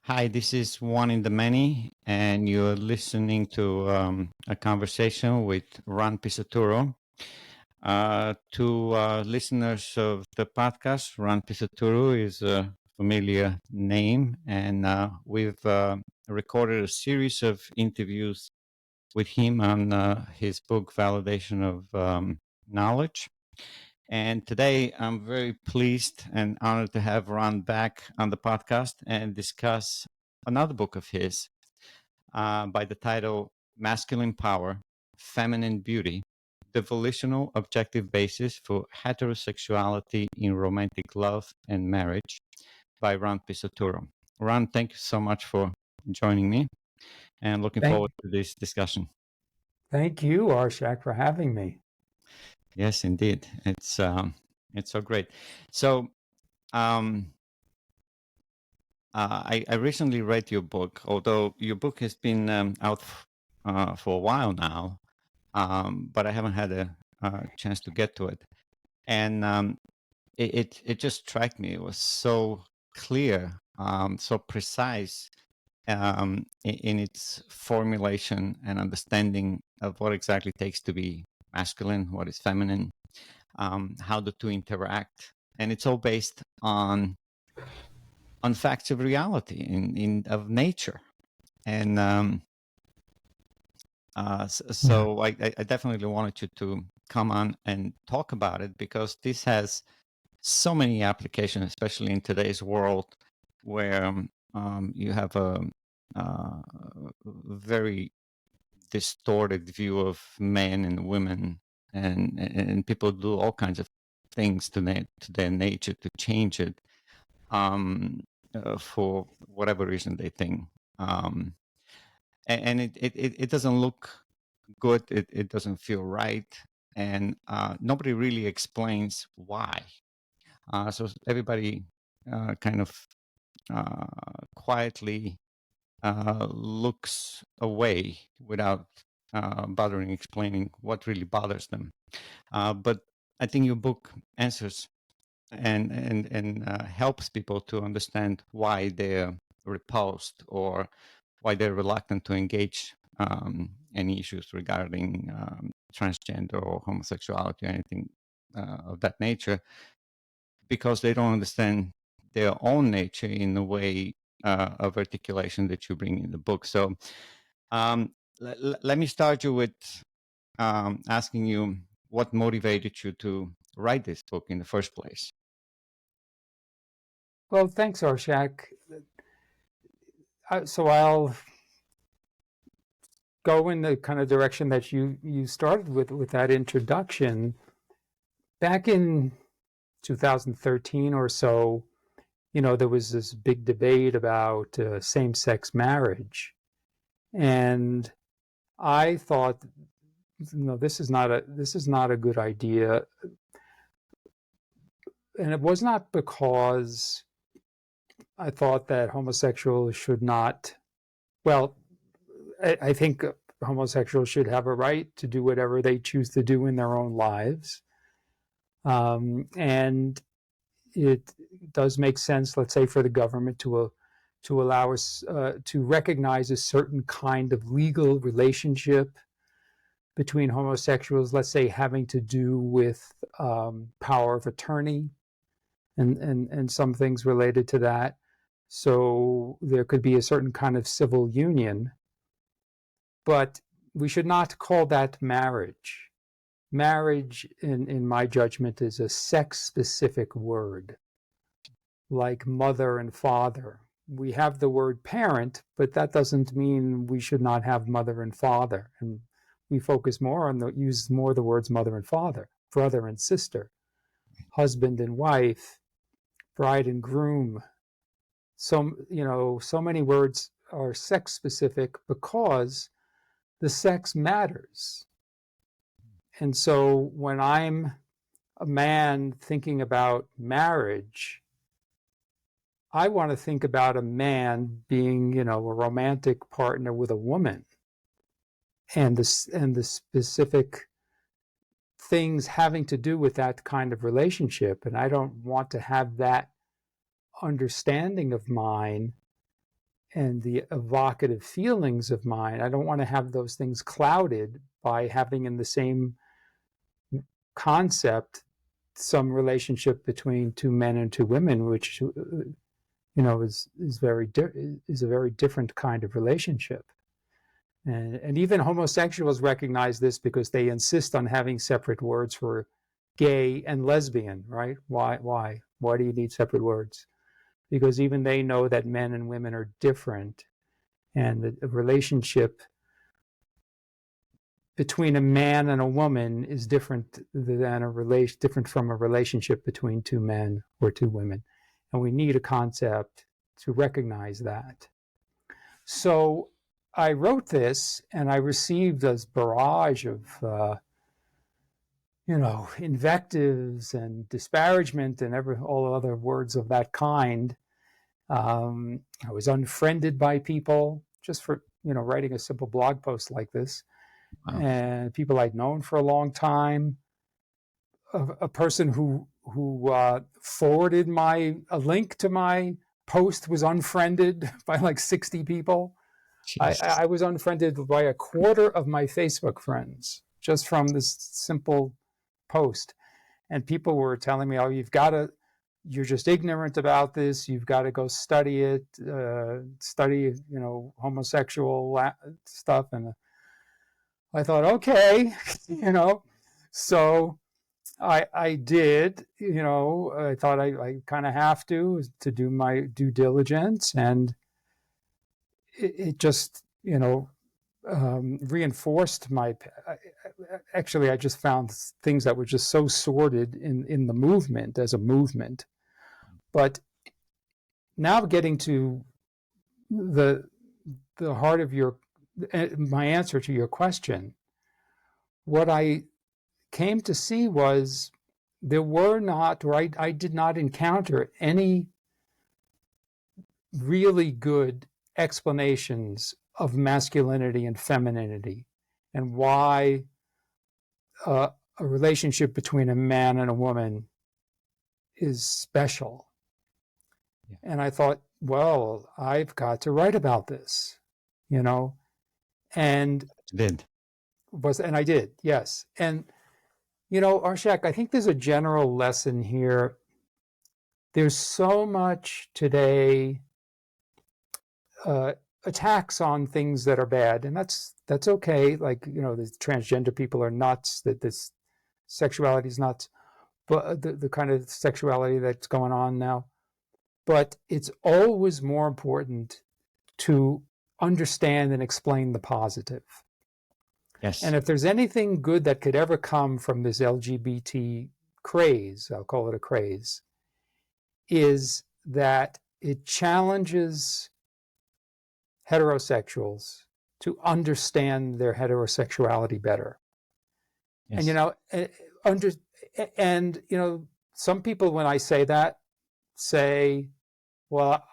Hi, this is One in the Many, and you're listening to a conversation with Ron Pisaturo. To listeners of the podcast, Ron Pisaturo is a familiar name, and we've recorded a series of interviews with him on his book, Validation of Knowledge. And today I'm very pleased and honored to have Ron back on the podcast and discuss another book of his by the title Masculine Power, Feminine Beauty, the Volitional Objective Basis for Heterosexuality in Romantic Love and Marriage by Ron Pisaturo. Ron, thank you so much for joining me and looking Thank, forward to this discussion. thank you, Arshak, for having me. Yes, indeed. It's so great. So, um, I recently read your book, although your book has been out for a while now, but I haven't had a chance to get to it. And it just struck me. It was so clear, so precise in its formulation and understanding of what exactly it takes to be masculine, what is feminine, how the two interact. And it's all based on facts of reality in of nature. And Yeah. so I definitely wanted you to come on and talk about it because this has so many applications, especially in today's world where you have a very distorted view of men and women, and people do all kinds of things to their nature to change it for whatever reason they think. Um, and it doesn't look good. It doesn't feel right. And nobody really explains why. So everybody kind of quietly looks away without bothering explaining what really bothers them. But I think your book answers and helps people to understand why they're repulsed or why they're reluctant to engage any issues regarding transgender or homosexuality or anything of that nature, because they don't understand their own nature in the way of articulation that you bring in the book. So let me start you with asking you what motivated you to write this book in the first place. Well, thanks, Arshak. So I'll go in the kind of direction that you started with that introduction. Back in 2013 or so, there was this big debate about same-sex marriage, and I thought, no, this is not a good idea, and it was not because I thought that homosexuals should not. Well, I think homosexuals should have a right to do whatever they choose to do in their own lives. And it does make sense, let's say, for the government to allow us to recognize a certain kind of legal relationship between homosexuals, let's say having to do with power of attorney and some things related to that. So there could be a certain kind of civil union, but we should not call that marriage. Marriage, in my judgment, is a sex-specific word, like mother and father. We have the word parent, but that doesn't mean we should not have mother and father. And we focus more on use more the words mother and father, brother and sister, husband and wife, bride and groom. So many words are sex specific because the sex matters. And so when I'm a man thinking about marriage, I want to think about a man being, a romantic partner with a woman, and the specific things having to do with that kind of relationship. And I don't want to have that understanding of mine the evocative feelings of mine. I don't want to have those things clouded by having in the same concept some relationship between two men and two women, which is a very different kind of relationship. And even homosexuals recognize this because they insist on having separate words for gay and lesbian, right? Why do you need separate words? Because even they know that men and women are different, and the relationship between a man and a woman is different from a relationship between two men or two women. And we need a concept to recognize that. So I wrote this, and I received this barrage of invectives and disparagement and all other words of that kind. I was unfriended by people just for writing a simple blog post like this. Wow. And people I'd known for a long time. A person who forwarded a link to my post was unfriended by like 60 people. I was unfriended by a quarter of my Facebook friends just from this simple post. And people were telling me, "Oh, you're just ignorant about this. You've got to go study it, study, homosexual stuff." And I thought, okay, so I did, I thought I kind of have to do my due diligence, and it just, reinforced actually, I just found things that were just so sordid in the movement as a movement. But now getting to the heart of my answer to your question, what I came to see was there were not, or I did not encounter any really good explanations of masculinity and femininity and why a relationship between a man and a woman is special. Yeah. And I thought, well, I've got to write about this, and I did, yes. And Arshak, I think there's a general lesson here. There's so much today attacks on things that are bad, and that's okay. Like, the transgender people are nuts, that this sexuality is nuts, but the kind of sexuality that's going on now. But it's always more important to understand and explain the positive. Yes. And if there's anything good that could ever come from this LGBT craze, I'll call it a craze, is that it challenges heterosexuals to understand their heterosexuality better. Yes. And some people, when I say that, say, well,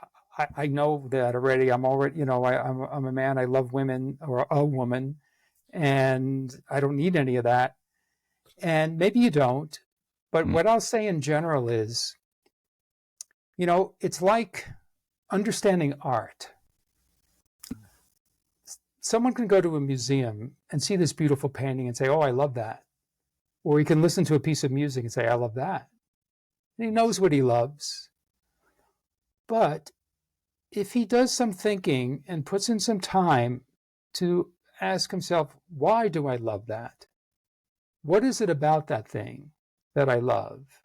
I know that already. I'm already, I'm a man. I love women, or a woman, and I don't need any of that. And maybe you don't, but what I'll say in general is, it's like understanding art. Someone can go to a museum and see this beautiful painting and say, "Oh, I love that." Or he can listen to a piece of music and say, "I love that." And he knows what he loves. But if he does some thinking and puts in some time to ask himself, why do I love that? What is it about that thing that I love?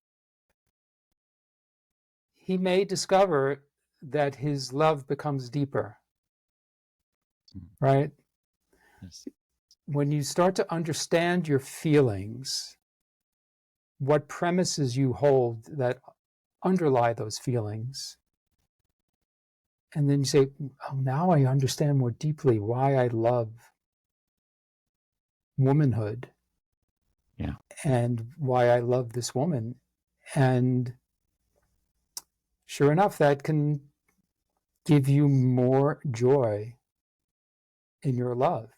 He may discover that his love becomes deeper, right? Yes. When you start to understand your feelings, what premises you hold that underlie those feelings, and then you say, "Oh, now I understand more deeply why I love womanhood." Yeah. And why I love this woman. And sure enough, that can give you more joy in your love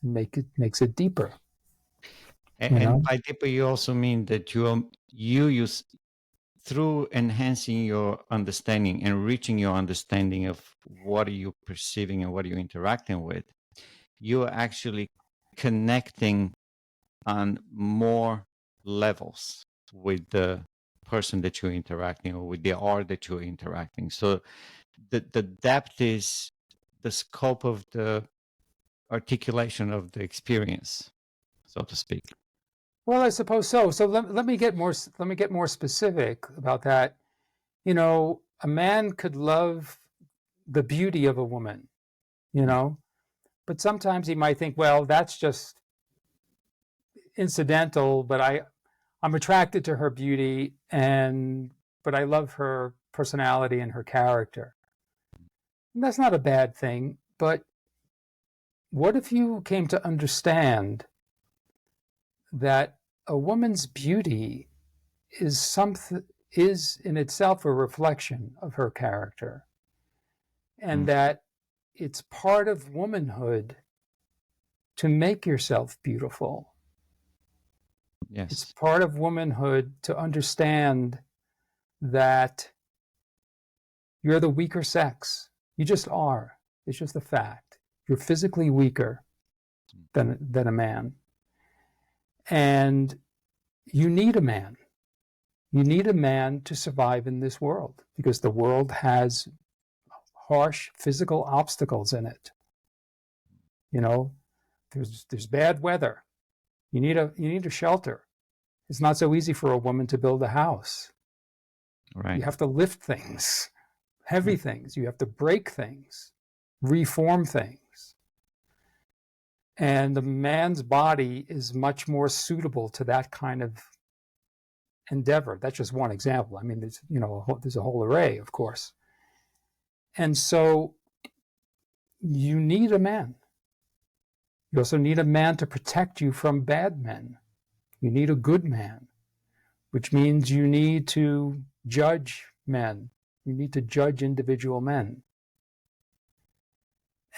and makes it deeper. And by deeper, you also mean that you use through enhancing your understanding and reaching your understanding of what are you perceiving and what are you interacting with, you're actually connecting on more levels with the person that you're interacting or with the art that you're interacting. So the depth is the scope of the articulation of the experience, so to speak. Well, I suppose so. So let me get more specific about that. You know, a man could love the beauty of a woman, you know, but sometimes he might think, well, that's just incidental, but I'm attracted to her beauty but I love her personality and her character. And that's not a bad thing, but what if you came to understand that a woman's beauty is in itself a reflection of her character, and that it's part of womanhood to make yourself beautiful. Yes. It's part of womanhood to understand that you're the weaker sex. You just are. It's just a fact. You're physically weaker than a man. And you need a man. You need a man to survive in this world, because the world has harsh physical obstacles in it. You know, there's bad weather. You need a shelter. It's not so easy for a woman to build a house. Right. You have to lift things, heavy things. You have to break things, reform things. And the man's body is much more suitable to that kind of endeavor. That's just one example. I mean, there's a whole array, of course. And so you need a man. You also need a man to protect you from bad men. You need a good man, which means you need to judge men. You need to judge individual men.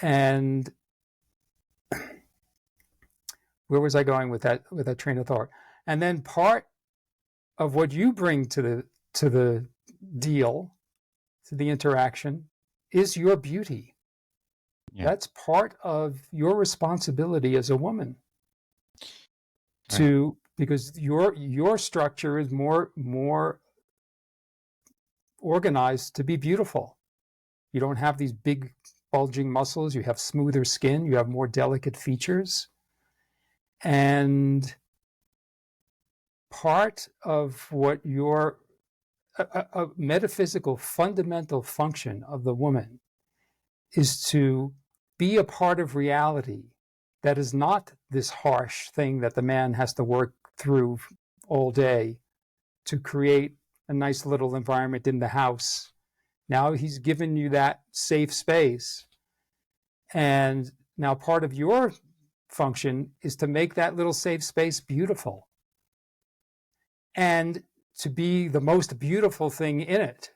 And where was I going with that train of thought? And then part of what you bring to the deal, to the interaction, is your beauty. Yeah. That's part of your responsibility as a woman. Right. Because your structure is more organized to be beautiful. You don't have these big bulging muscles. You have smoother skin. You have more delicate features. And part of what a metaphysical fundamental function of the woman is to be a part of reality that is not this harsh thing that the man has to work through all day to create a nice little environment in the house. Now he's given you that safe space. And now part of your function is to make that little safe space beautiful and to be the most beautiful thing in it.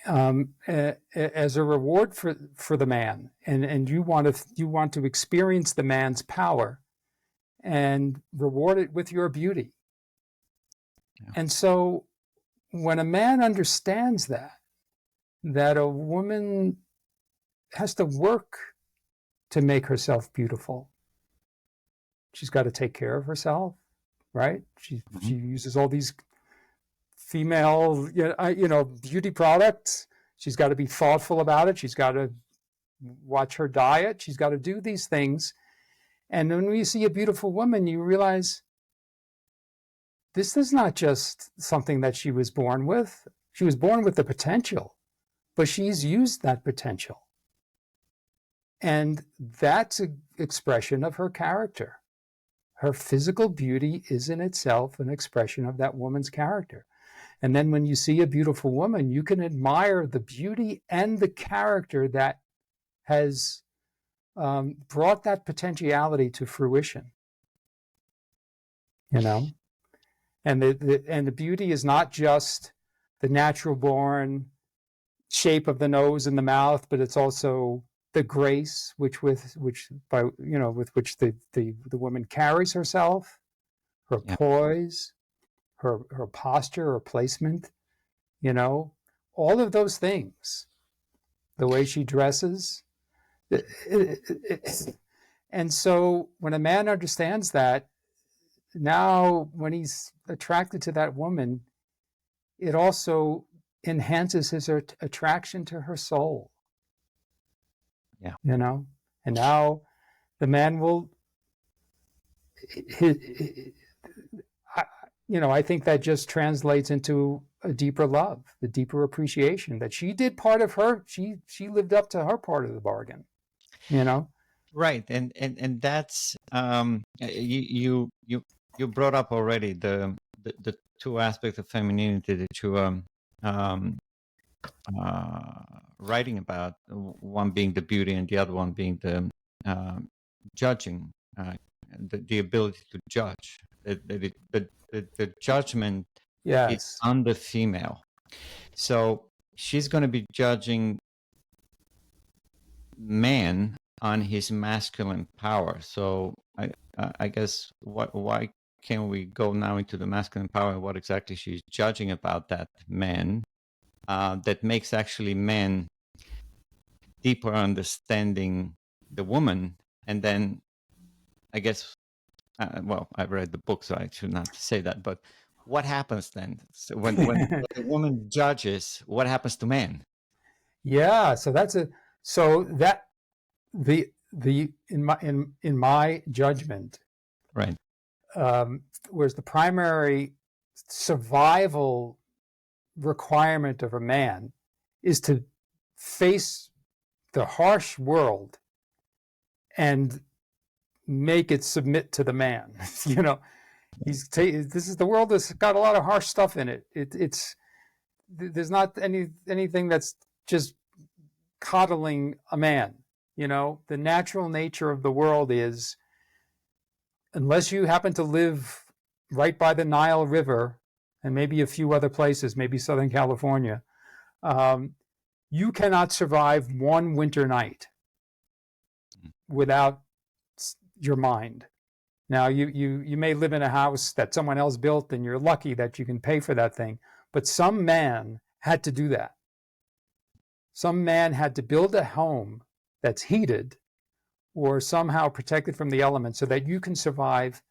As a reward for the man, and you want to experience the man's power and reward it with your beauty. Yeah. And so when a man understands that a woman has to work to make herself beautiful, she's got to take care of herself, right? She uses all these female, beauty products. She's got to be thoughtful about it. She's got to watch her diet. She's got to do these things. And when you see a beautiful woman, you realize this is not just something that she was born with. She was born with the potential, but she's used that potential. And that's an expression of her character. Her physical beauty is in itself an expression of that woman's character. And then when you see a beautiful woman, you can admire the beauty and the character that has brought that potentiality to fruition. You know, and the beauty is not just the natural born shape of the nose and the mouth, but it's also the grace with which the woman carries herself, her poise, her posture, her placement, all of those things, the way she dresses. And so when a man understands that, now when he's attracted to that woman, it also enhances his attraction to her soul. Yeah. And now the man will, I think that just translates into a deeper love, the deeper appreciation that she did part of her, she lived up to her part of the bargain, Right. And that's, you brought up already the two aspects of femininity that you writing about, one being the beauty and the other one being the judging, the ability to judge. The judgment is on the female. So she's going to be judging man on his masculine power. So I guess why can't we go now into the masculine power and what exactly she's judging about that man that makes actually men deeper understanding the woman. And then I guess, well, I've read the book, so I should not say that, but what happens then? So when the woman judges, what happens to man? Yeah, so in my judgment, right, whereas the primary survival requirement of a man is to face the harsh world and make it submit to the man. The world has got a lot of harsh stuff in it. There's not anything that's just coddling a man. The natural nature of the world is, unless you happen to live right by the Nile River and maybe a few other places, maybe Southern California, you cannot survive one winter night without your mind. Now, you may live in a house that someone else built and you're lucky that you can pay for that thing, but some man had to do that. Some man had to build a home that's heated or somehow protected from the elements so that you can survive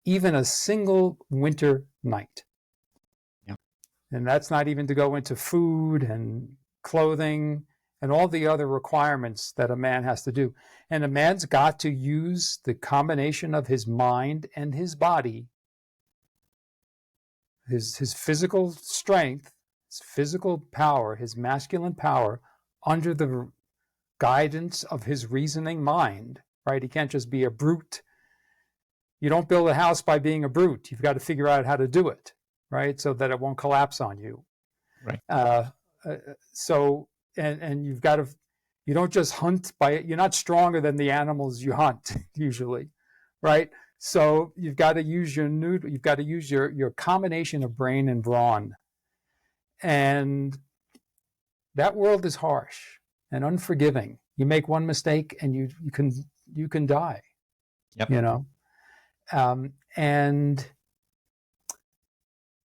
even a single winter night. Yep. And that's not even to go into food and clothing and all the other requirements that a man has to do. And a man's got to use the combination of his mind and his body, his physical strength, his physical power, his masculine power, under the guidance of his reasoning mind, right? He can't just be a brute. You don't build a house by being a brute. You've got to figure out how to do it, right? So that it won't collapse on you. Right. And you've got to, you don't just hunt you're not stronger than the animals you hunt usually, right? So you've got to use your combination of brain and brawn. And that world is harsh and unforgiving. You make one mistake and you can die. Yep. And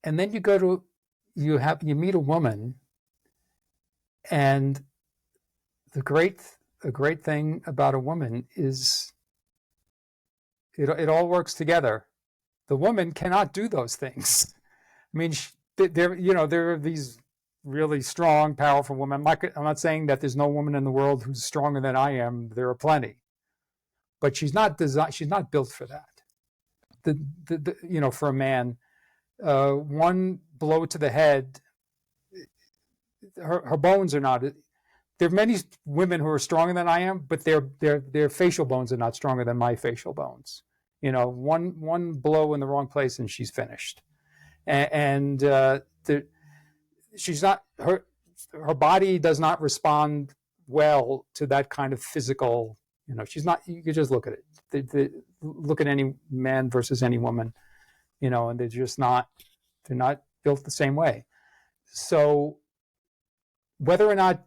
then you meet a woman, and the great thing about a woman is it all works together. The woman cannot do those things. I mean, there are these really strong, powerful women. I'm not saying that there's no woman in the world who's stronger than I am. There are plenty, but she's not built for that. For a man, one blow to the head, her bones are not. There are many women who are stronger than I am, but their facial bones are not stronger than my facial bones. One blow in the wrong place and she's finished. And she's not, her body does not respond well to that kind of physical. She's not. You could just look at it. Look at any man versus any woman, and they're just not. They're not built the same way. So whether or not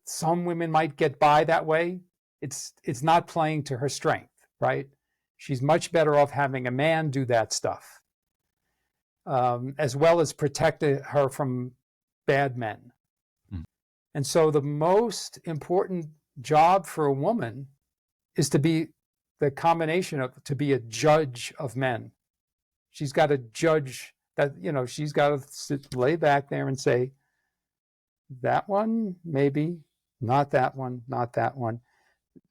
some women might get by that way, it's not playing to her strength, right? She's much better off having a man do that stuff. as well as protect her from bad men. Mm. And so the most important job for a woman is to be the combination of, to be a judge of men. She's got to judge that, she's got to lay back there and say, that one, maybe, not that one, not that one.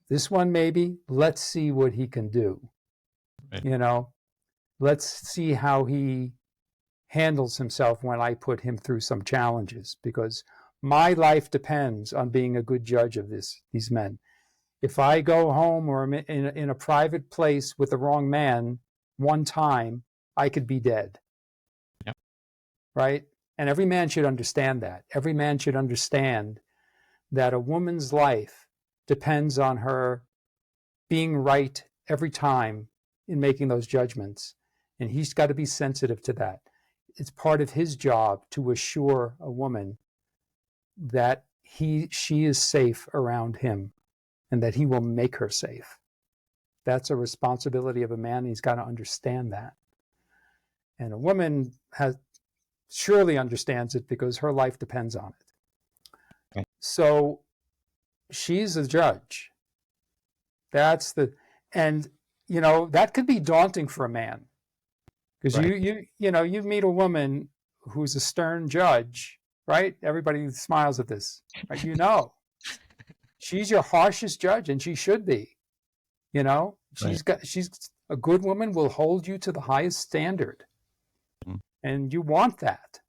This one, maybe, let's see what he can do. Right. Let's see how he handles himself when I put him through some challenges, because my life depends on being a good judge of these men. If I go home or I'm in a private place with the wrong man one time, I could be dead. Yep. Right? And every man should understand that. Every man should understand that a woman's life depends on her being right every time in making those judgments. And he's got to be sensitive to that. It's part of his job to assure a woman that she is safe around him and that he will make her safe. That's a responsibility of a man. He's got to understand that. And a woman surely understands it because her life depends on it. Okay. So she's a judge. And that could be daunting for a man, because Right. you meet a woman who's a stern judge, right? Everybody smiles at this, right? She's your harshest judge, and she should be. Right. She's a good woman will hold you to the highest standard, Mm. and you want that.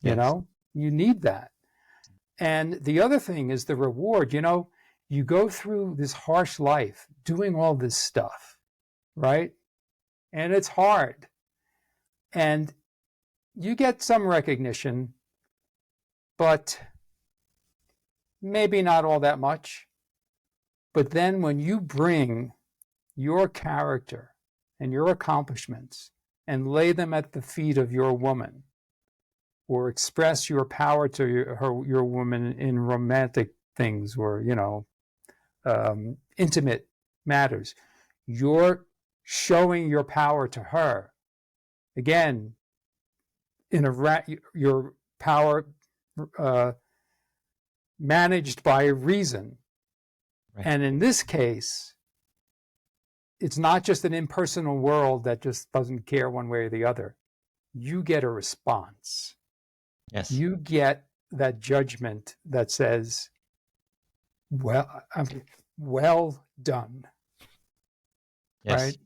Yes. You need that. And the other thing is the reward. You go through this harsh life doing all this stuff, right? And it's hard. And you get some recognition, but maybe not all that much. But then when you bring your character and your accomplishments and lay them at the feet of your woman, or express your power to your woman in romantic things, or intimate matters, you're showing your power to her. Again, your power managed by reason. Right. And in this case, it's not just an impersonal world that just doesn't care one way or the other. You get a response. Yes. You get that judgment that says, well done. Yes. Right?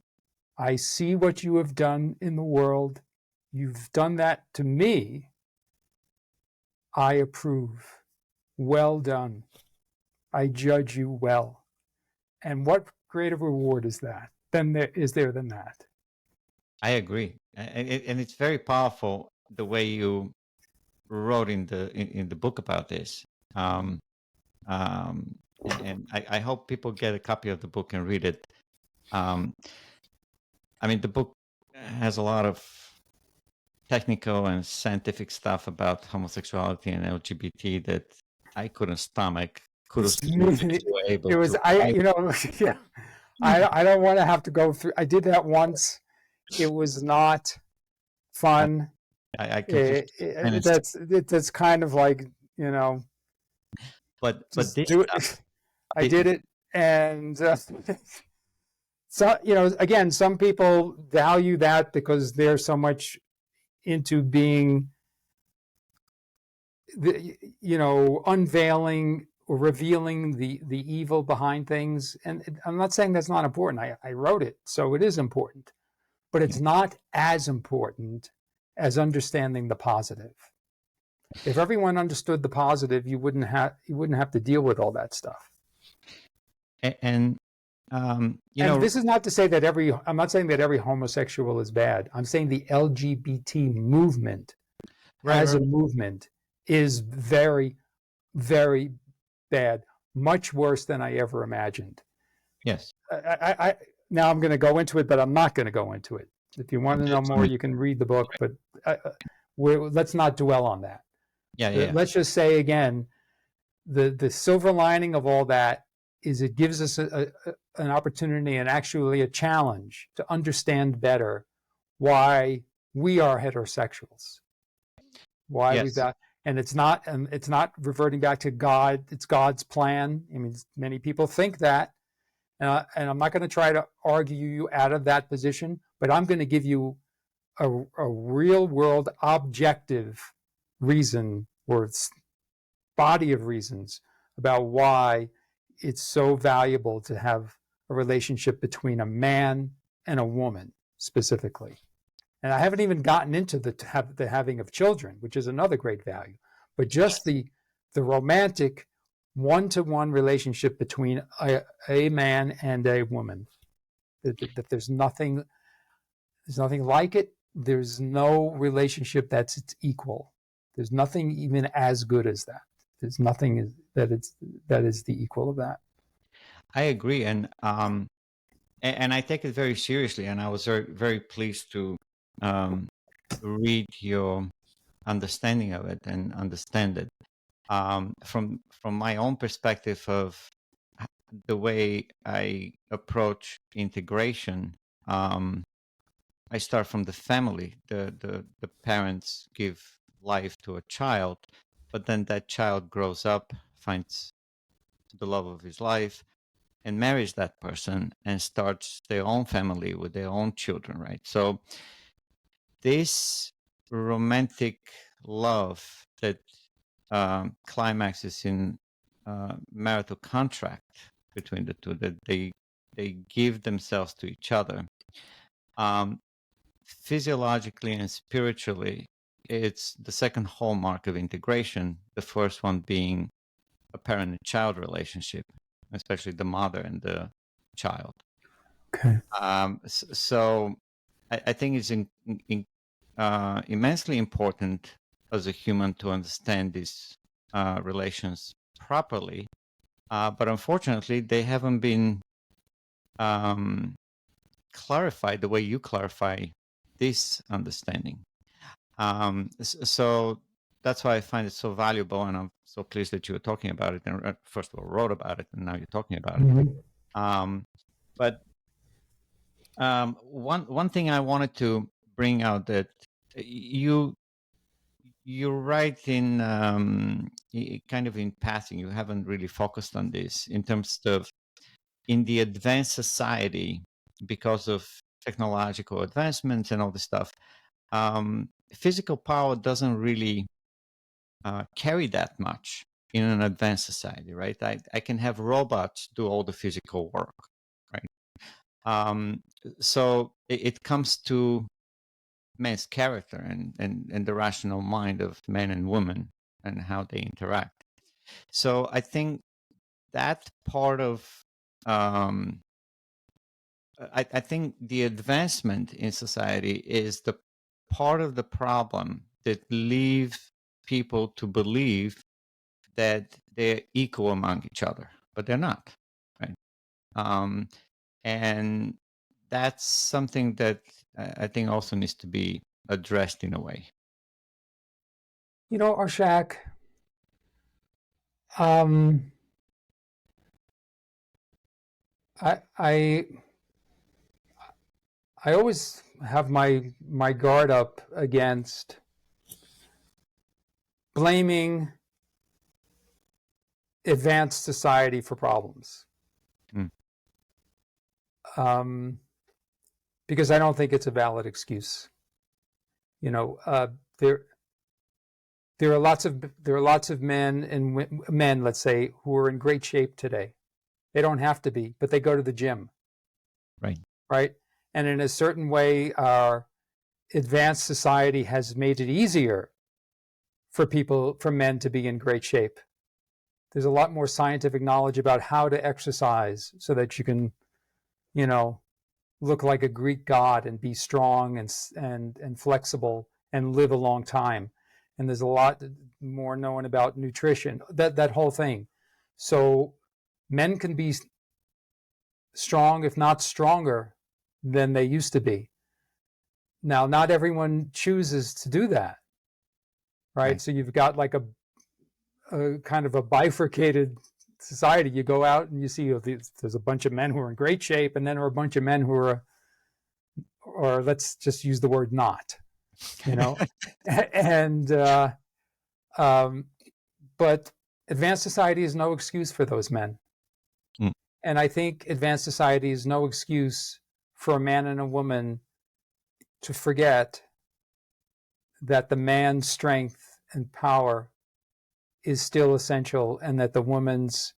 I see what you have done in the world. You've done that to me. I approve. Well done. I judge you well. And what greater reward is that? Than that? I agree, and it's very powerful the way you wrote in the book about this. And I hope people get a copy of the book and read it. The book has a lot of technical and scientific stuff about homosexuality and LGBT that I couldn't stomach. Kudos to you that you were able It was, to. yeah. I don't want to have to go through. I did that once. It was not fun. I can That's kind of like, but just this do stuff, it. I did it, and so again, some people value that because they're so much into being, unveiling or revealing the evil behind things. And I'm not saying that's not important. I wrote it, so it is important, but it's not as important as understanding the positive. If everyone understood the positive, you wouldn't have to deal with all that stuff. and this is not to say that I'm not saying that every homosexual is bad. I'm saying the LGBT movement as a movement is very, very bad, much worse than I ever imagined. Yes. Now I'm going to go into it, but I'm not going to go into it. If you want to know more, you can read the book, but let's not dwell on that. Yeah. Let's just say again, the silver lining of all that is it gives us an opportunity and actually a challenge to understand better why we are heterosexuals. Why we Yes. that? And it's not reverting back to God. It's God's plan. I mean, many people think that, and I'm not going to try to argue you out of that position, but I'm going to give you a real world objective reason, or body of reasons about why it's so valuable to have a relationship between a man and a woman specifically. And I haven't even gotten into the having of children, which is another great value, but just the romantic one-to-one relationship between a man and a woman. That there's nothing like it. There's no relationship that's its equal. There's nothing even as good as that. There's nothing that is the equal of that. I agree, and I take it very seriously, and I was very, very pleased to read your understanding of it and understand it from my own perspective of the way I approach integration. I start from the family. The parents give life to a child, but then that child grows up, finds the love of his life, and marries that person and starts their own family with their own children, right? So this romantic love that climaxes in marital contract between the two, that they give themselves to each other, physiologically and spiritually, it's the second hallmark of integration, the first one being a parent and child relationship, especially the mother and the child. Okay. So I think it's immensely important as a human to understand these relations properly. But unfortunately, they haven't been clarified the way you clarify this understanding. So that's why I find it so valuable, and I'm so pleased that you were talking about it, and first of all wrote about it, and now you're talking about it. But one thing I wanted to bring out, that you write in kind of in passing, you haven't really focused on this in terms of in the advanced society, because of technological advancements and all this stuff, physical power doesn't really carry that much in an advanced society, right? I can have robots do all the physical work, right? So it comes to man's character and the rational mind of men and women and how they interact. So I think that part of I think the advancement in society is the part of the problem that leaves people to believe that they're equal among each other, but they're not, right? And that's something that I think also needs to be addressed in a way. You know, Arshak, I always have my guard up against blaming advanced society for problems, because I don't think it's a valid excuse. You know, there are lots of men and men, let's say, who are in great shape today. They don't have to be, but they go to the gym, right? And in a certain way, our advanced society has made it easier for men to be in great shape. There's a lot more scientific knowledge about how to exercise so that you can, you know, look like a Greek god and be strong and flexible and live a long time. And there's a lot more known about nutrition, that whole thing. So men can be strong, if not stronger, than they used to be. Now, not everyone chooses to do that, right? So you've got like a kind of a bifurcated society. You go out and you see there's a bunch of men who are in great shape, and then there are a bunch of men who are, or let's just use the word not. you know, and but advanced society is no excuse for those men. Mm. And I think advanced society is no excuse for a man and a woman to forget that the man's strength and power is still essential, and that the woman's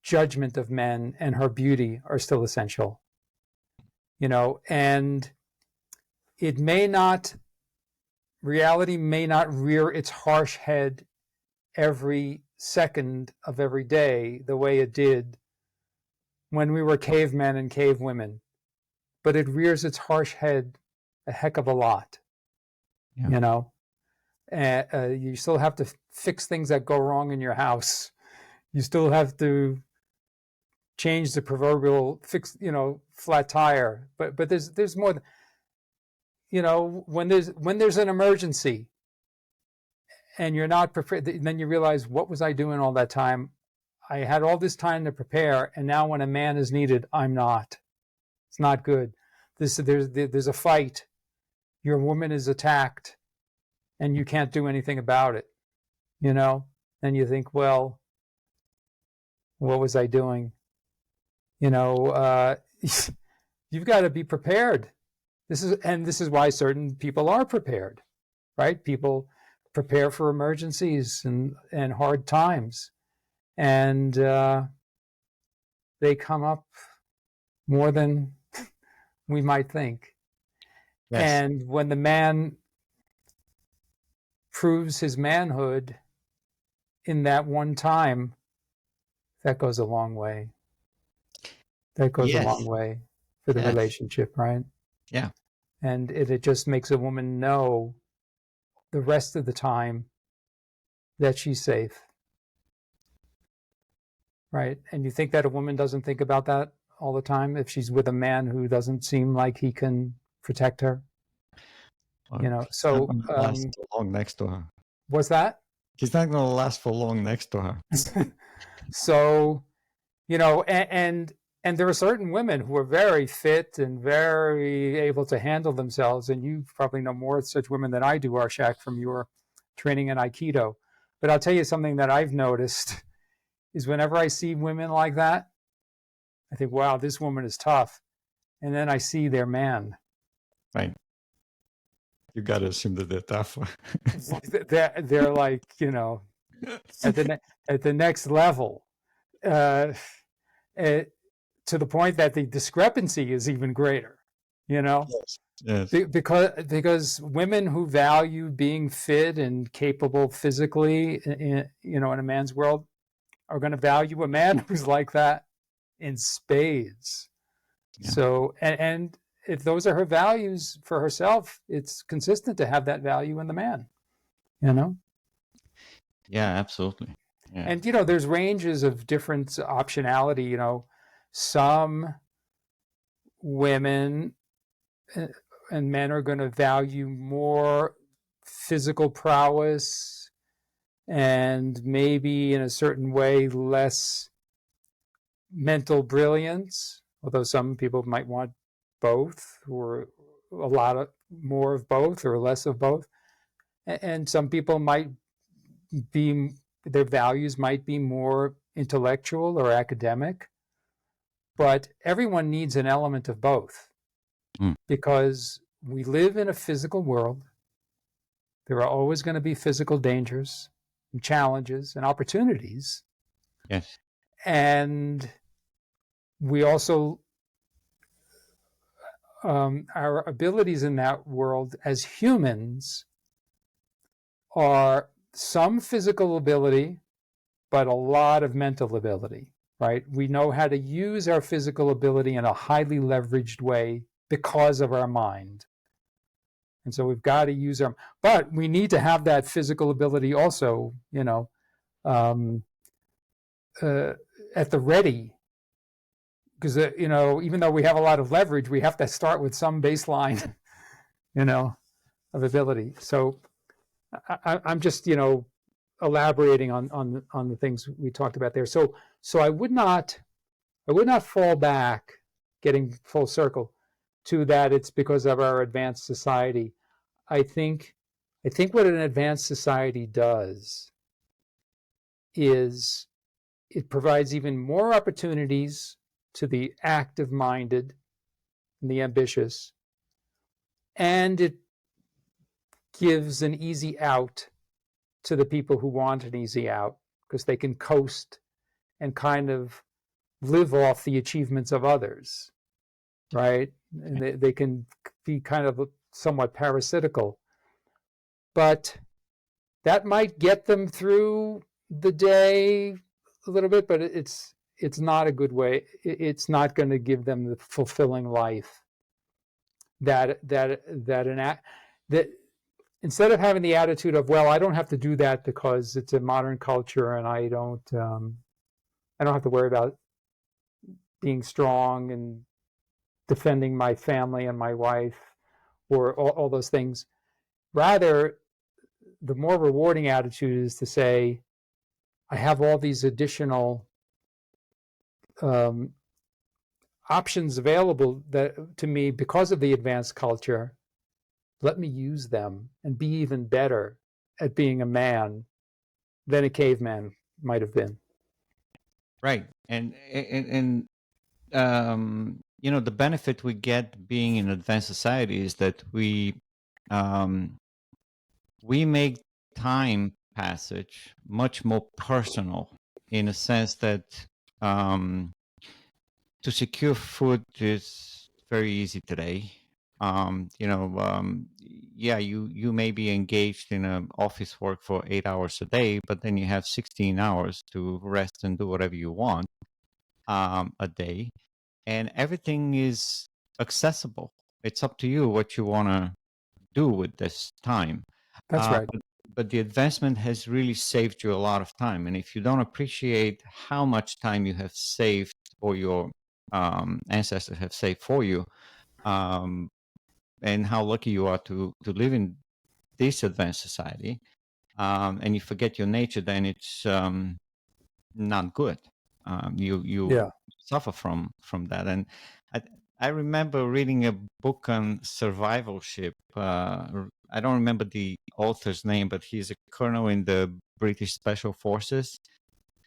judgment of men and her beauty are still essential. You know, and it may not, reality may not rear its harsh head every second of every day the way it did when we were cavemen and cavewomen, but it rears its harsh head a heck of a lot. Yeah. You know, you still have to fix things that go wrong in your house. You still have to change the proverbial flat tire. But there's more. You know, when there's an emergency and you're not prepared, then you realize, what was I doing all that time? I had all this time to prepare, and now when a man is needed, I'm not. It's not good. There's a fight. Your woman is attacked, and you can't do anything about it. You know, and you think, well, what was I doing? You know, you've got to be prepared. This is why certain people are prepared, right? People prepare for emergencies and hard times, and they come up more than we might think. Yes. And when the man proves his manhood in that one time, that goes a long way. That goes a long way for the relationship, right? Yeah. And it just makes a woman know the rest of the time that she's safe, right? And you think that a woman doesn't think about that all the time if she's with a man who doesn't seem like he can protect her? Well, You know, he's so not going to last for long next to her. what's that? He's not going to last for long next to her. So, you know, and there are certain women who are very fit and very able to handle themselves, and you probably know more of such women than I do, Arshak, from your training in Aikido. But I'll tell you something that I've noticed is whenever I see women like that, I think, wow, this woman is tough. And then I see their man. Right. You got to assume that they're tough. They're like, you know, at the next level, to the point that the discrepancy is even greater, you know? Yes. Because women who value being fit and capable physically, in a man's world, are going to value a man who's like that in spades. Yeah. So, and if those are her values for herself, it's consistent to have that value in the man, you know? Yeah, absolutely. Yeah. And, you know, there's ranges of different optionality. You know, some women and men are going to value more physical prowess and maybe in a certain way less mental brilliance, although some people might want both, or a lot of more of both or less of both. And some people might be, their values might be more intellectual or academic, but everyone needs an element of both. Because we live in a physical world. There are always going to be physical dangers and challenges and opportunities. Yes. And we also, our abilities in that world as humans are some physical ability, but a lot of mental ability, right? We know how to use our physical ability in a highly leveraged way because of our mind. And so we've got to use our, but we need to have that physical ability also, you know, at the ready. Because, you know, even though we have a lot of leverage, we have to start with some baseline, you know, of ability. So I'm just, you know, elaborating on the things we talked about there. So I would not fall back, getting full circle, to that it's because of our advanced society. I think what an advanced society does is it provides even more opportunities to the active-minded and the ambitious, and it gives an easy out to the people who want an easy out because they can coast and kind of live off the achievements of others, right? And they can be kind of somewhat parasitical. But that might get them through the day a little bit, but it's not a good way. It's not going to give them the fulfilling life that instead of having the attitude of, well, I don't have to do that because it's a modern culture and I don't have to worry about being strong and defending my family and my wife or all those things. Rather, the more rewarding attitude is to say, I have all these additional options available to me because of the advanced culture. Let me use them and be even better at being a man than a caveman might have been. Right. And the benefit we get being in advanced society is that we make time passage much more personal, in a sense that to secure food is very easy today. You may be engaged in an office work for 8 hours a day, but then you have 16 hours to rest and do whatever you want a day, and everything is accessible. It's up to you what you want to do with this time. That's right. But the advancement has really saved you a lot of time. And if you don't appreciate how much time you have saved, or your ancestors have saved for you, and how lucky you are to live in this advanced society, and you forget your nature, then it's not good. You suffer from that. And I remember reading a book on survivalship. I don't remember the author's name, but he's a colonel in the British Special Forces,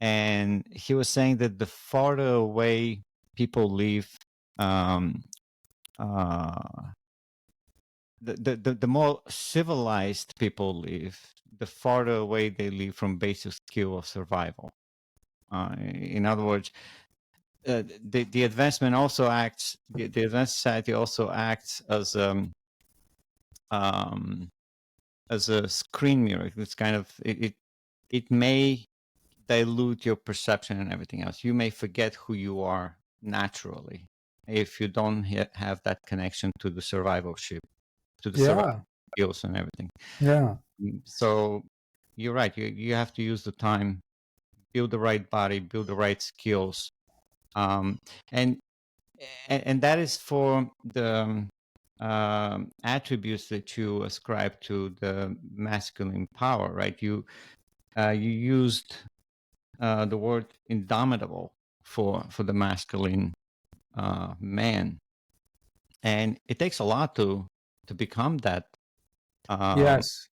and he was saying that the farther away people live, the more civilized people live, the farther away they live from basic skill of survival. In other words, the advancement also acts. The advanced society also acts as a screen mirror. It's kind of it may dilute your perception and everything else. You may forget who you are naturally if you don't have that connection to the survivalship, to the survival skills and everything. Yeah. So you're right. You have to use the time, build the right body, build the right skills, and that is for the attributes that you ascribe to the masculine power, right? You used the word indomitable for the masculine man, and it takes a lot to become that. Yes.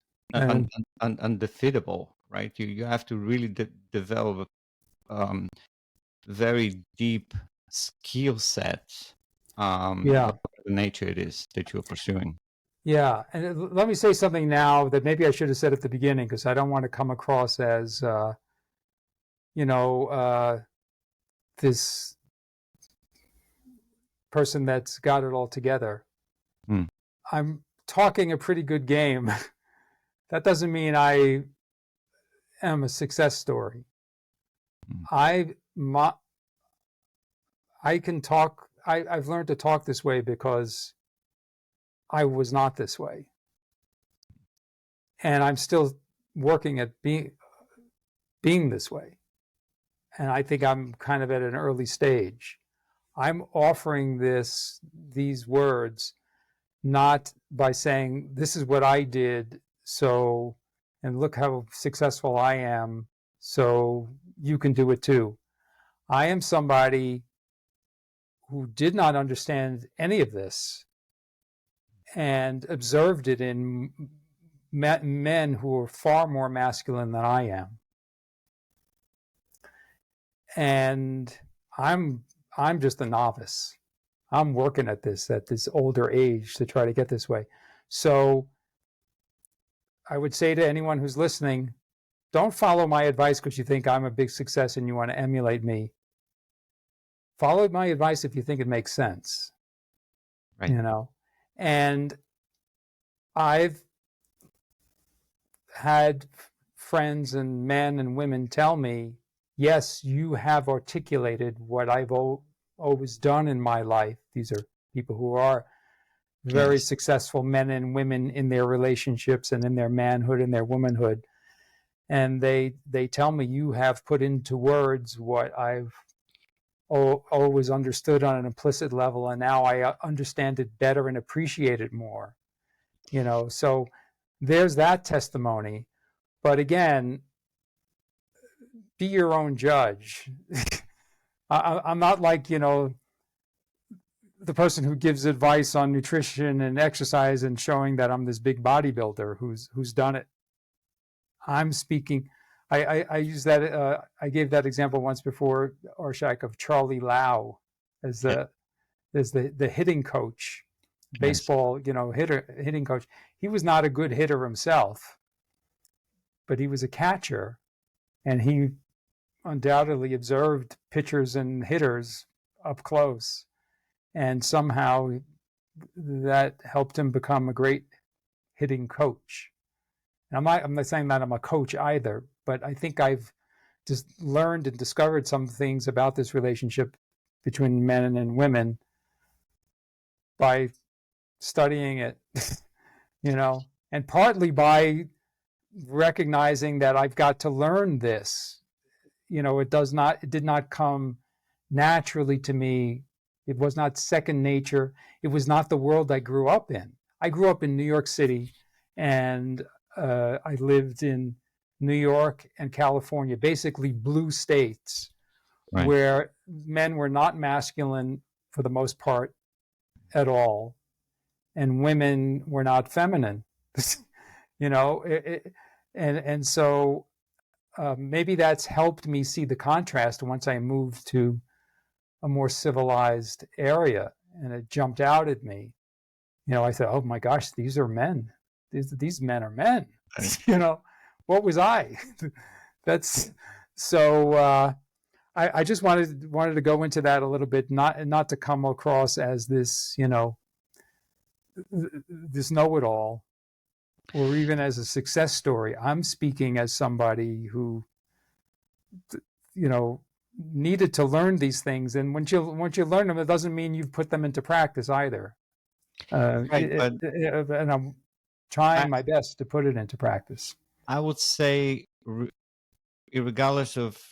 Undefeatable, right? You have to really develop very deep skill sets. Whatever the nature it is that you're pursuing. Yeah, and let me say something now that maybe I should have said at the beginning, because I don't want to come across as this person that's got it all together. I'm talking a pretty good game. That doesn't mean I am a success story. I can talk. I've learned to talk this way because I was not this way, and I'm still working at being this way. And I think I'm kind of at an early stage. I'm offering these words not by saying this is what I did, so, and look how successful I am, so you can do it too. I am somebody who did not understand any of this, and observed it in men who are far more masculine than I am. And I'm just a novice. I'm working at this older age to try to get this way. So I would say to anyone who's listening, don't follow my advice because you think I'm a big success and you want to emulate me. Follow my advice if you think it makes sense. Right. You know, and I've had friends and men and women tell me, yes, you have articulated what I've always done in my life. These are people who are very Yes. successful men and women in their relationships and in their manhood and their womanhood. And they tell me, you have put into words what I've always understood on an implicit level, and now I understand it better and appreciate it more. You know, so there's that testimony. But again, be your own judge. I'm not like, you know, the person who gives advice on nutrition and exercise and showing that I'm this big bodybuilder who's done it. I'm speaking. I use that. I gave that example once before, Arshak, of Charlie Lau as Yeah. the hitting coach, Yes. baseball, you know, hitting coach. He was not a good hitter himself, but he was a catcher, and he undoubtedly observed pitchers and hitters up close, and somehow that helped him become a great hitting coach. And I'm not saying that I'm a coach either, but I think I've just learned and discovered some things about this relationship between men and women by studying it, you know, and partly by recognizing that I've got to learn this. You know, it did not come naturally to me. It was not second nature. It was not the world I grew up in. I grew up in New York City, and I lived in New York and California, basically blue states, Right. where men were not masculine for the most part at all, and women were not feminine. You know, and so maybe that's helped me see the contrast once I moved to a more civilized area, and it jumped out at me. You know, I said, "Oh my gosh, these are men. These men are men." Right. You know, what was I? That's so. I just wanted to go into that a little bit, not to come across as this, you know, this know-it-all, or even as a success story. I'm speaking as somebody who, you know, needed to learn these things, and once you learn them, it doesn't mean you've put them into practice either. Right. But And I'm I, trying my best to put it into practice. I would say, regardless of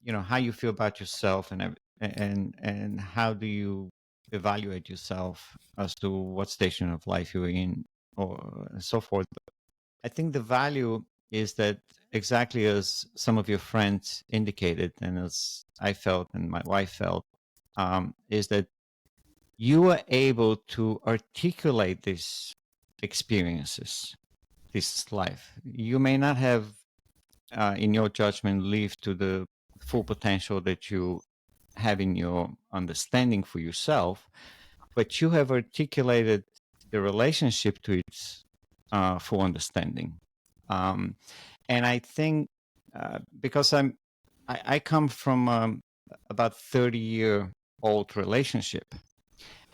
you know, how you feel about yourself and how do you evaluate yourself as to what station of life you're in or so forth. I think the value is that, exactly as some of your friends indicated and as I felt and my wife felt, is that you are able to articulate these experiences, this life. You may not have, in your judgment, lived to the full potential that you have in your understanding for yourself, but you have articulated the relationship to its full understanding. And I think because I come from about 30-year-old relationship,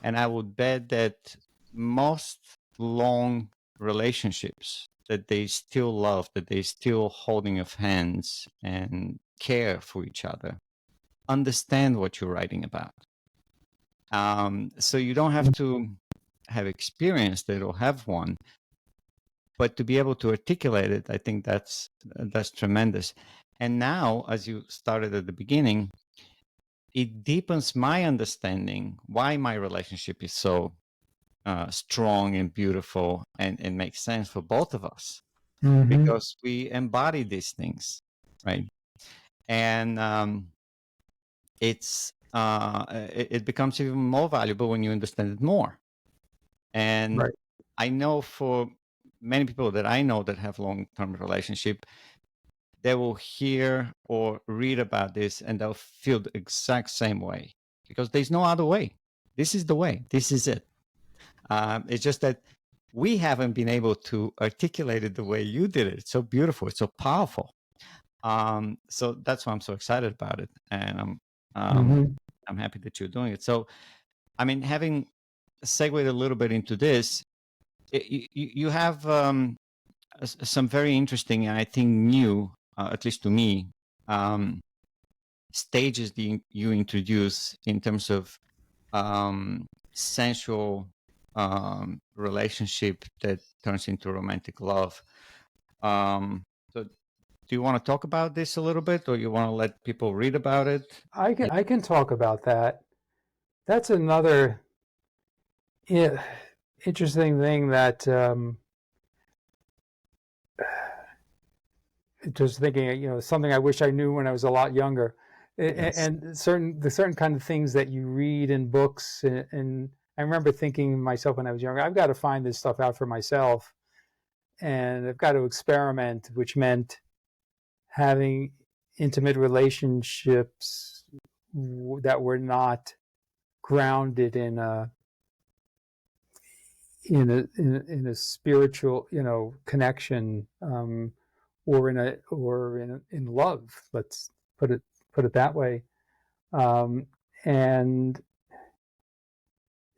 and I would bet that most long relationships that they still love, that they still holding of hands and care for each other, understand what you're writing about. So you don't have to have experienced it or have one, but to be able to articulate it, I think that's tremendous. And now, as you started at the beginning, it deepens my understanding why my relationship is so strong and beautiful and makes sense for both of us, Mm-hmm. because we embody these things, right? And it becomes even more valuable when you understand it more. And Right. I know for many people that I know that have long-term relationship, they will hear or read about this and they'll feel the exact same way because there's no other way. This is the way. This is it. It's just that we haven't been able to articulate it the way you did it. It's so beautiful. It's so powerful. So that's why I'm so excited about it, and Mm-hmm. I'm happy that you're doing it. So, I mean, having segued a little bit into this, you have some very interesting and I think new, at least to me, um, stages that you introduce in terms of sensual relationship that turns into romantic love. So, do you want to talk about this a little bit, or you want to let people read about it? I can talk about that. That's another interesting thing that just thinking, something I wish I knew when I was a lot younger, Yes, and certain kind of things that you read in books, and I remember thinking to myself when I was younger, I've got to find this stuff out for myself, and I've got to experiment, which meant having intimate relationships that were not grounded in a spiritual connection, or in love. Let's put it that way. Um, and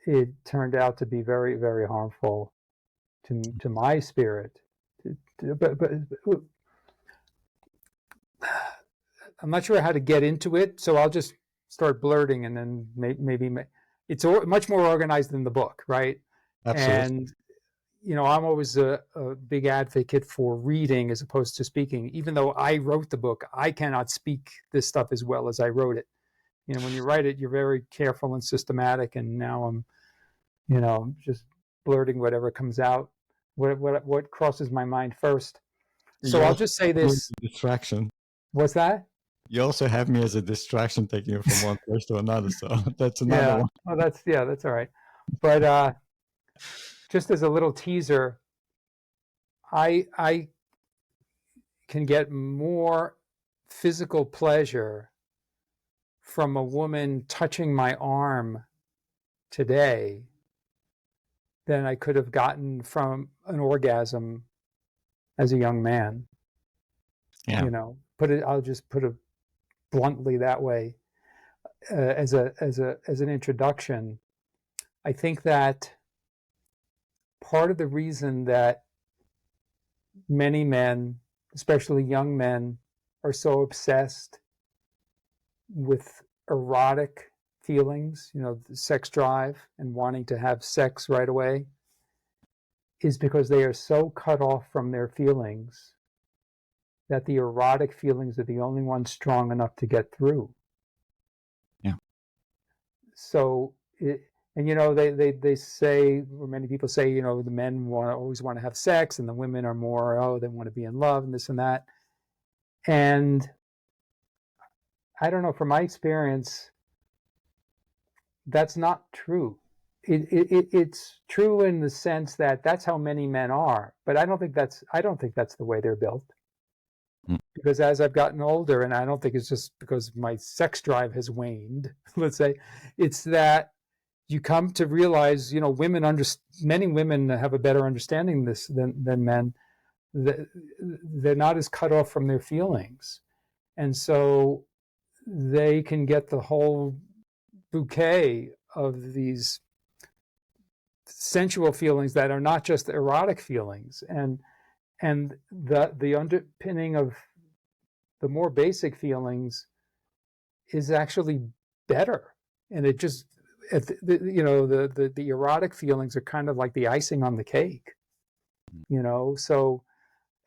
it turned out to be very, very harmful to my spirit. But I'm not sure how to get into it, so I'll just start blurting, and then maybe it's much more organized than the book, right? absolutely. And I'm always a big advocate for reading as opposed to speaking. Even though I wrote the book, I cannot speak this stuff as well as I wrote it. When you write it, you're very careful and systematic. And now I'm, just blurting whatever comes out, what crosses my mind first. You So I'll also just say have me as this. a distraction. What's that? You also have me as a distraction, taking you from one place to another. So that's another Yeah. one. Oh, that's all right. But just as a little teaser, I can get more physical pleasure from a woman touching my arm today than I could have gotten from an orgasm as a young man. Yeah. I'll just put it bluntly that way, as an introduction. I think that part of the reason that many men, especially young men, are so obsessed with erotic feelings, the sex drive and wanting to have sex right away, is because they are so cut off from their feelings that the erotic feelings are the only ones strong enough to get through. Yeah. So, they say, or many people say, the men always want to have sex, and the women are more, they want to be in love and this and that. And I don't know, from my experience, that's not true. It's true in the sense that that's how many men are, but I don't think that's the way they're built. Mm. Because as I've gotten older, and I don't think it's just because my sex drive has waned, let's say, it's that you come to realize, many women have a better understanding this than men. They're not as cut off from their feelings, and so they can get the whole bouquet of these sensual feelings that are not just erotic feelings, and the underpinning of the more basic feelings is actually better. And it just, the erotic feelings are kind of like the icing on the cake, so,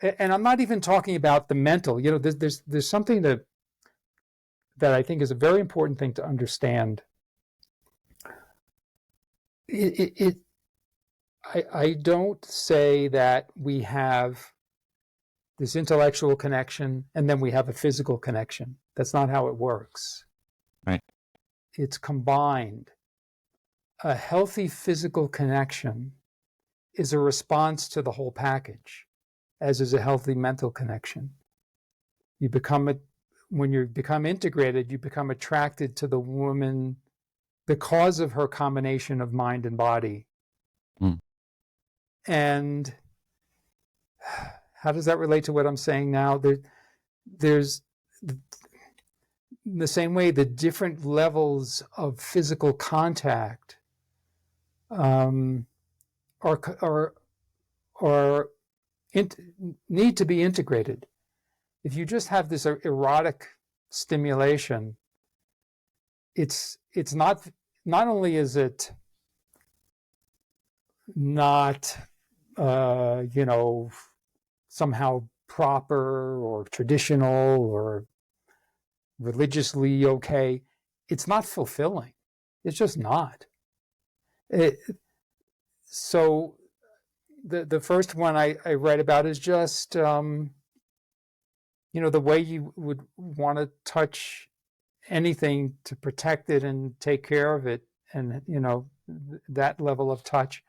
and I'm not even talking about the mental. There's something that I think is a very important thing to understand. I don't say that we have this intellectual connection and then we have a physical connection. That's not how it works. Right. It's combined. a healthy physical connection is a response to the whole package, as is a healthy mental connection. When you become integrated, you become attracted to the woman because of her combination of mind and body. Mm. And how does that relate to what I'm saying now? There's in the same way, the different levels of physical contact are need to be integrated. If you just have this erotic stimulation, it's not only is it not somehow proper or traditional or religiously okay, it's not fulfilling. It's just not. So the first one I write about is just the way you would want to touch anything to protect it and take care of it, and that level of touch.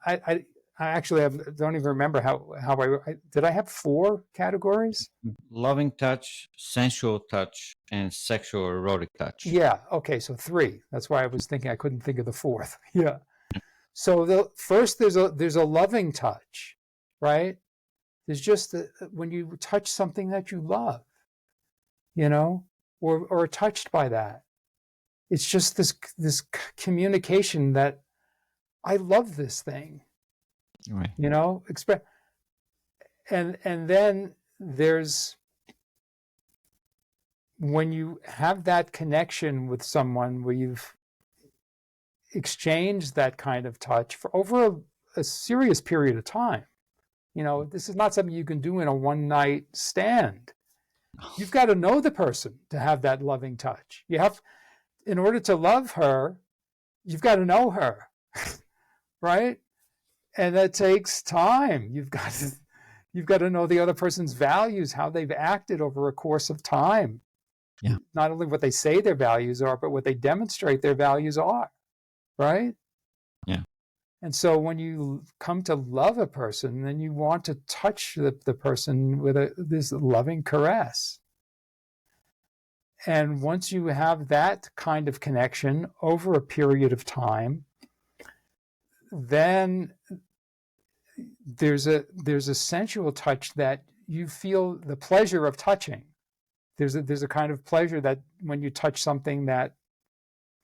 I actually don't even remember how I did. I have 4 categories. Loving touch, sensual touch, and sexual erotic touch. Yeah. Okay. So 3. That's why I was thinking I couldn't think of the 4th. Yeah. So the first, there's a loving touch, right? There's just when you touch something that you love, or are touched by that. It's just this communication that I love this thing, Right. And then there's when you have that connection with someone where you've exchanged that kind of touch for over a serious period of time. This is not something you can do in a one-night stand. You've got to know the person to have that loving touch. In order to love her, you've got to know her, right? And that takes time. You've got to know the other person's values, how they've acted over a course of time. Yeah. Not only what they say their values are, but what they demonstrate their values are, right? Yeah. And so when you come to love a person, then you want to touch the person with this loving caress. And once you have that kind of connection over a period of time, then there's a sensual touch that you feel the pleasure of touching. There's a kind of pleasure that when you touch something that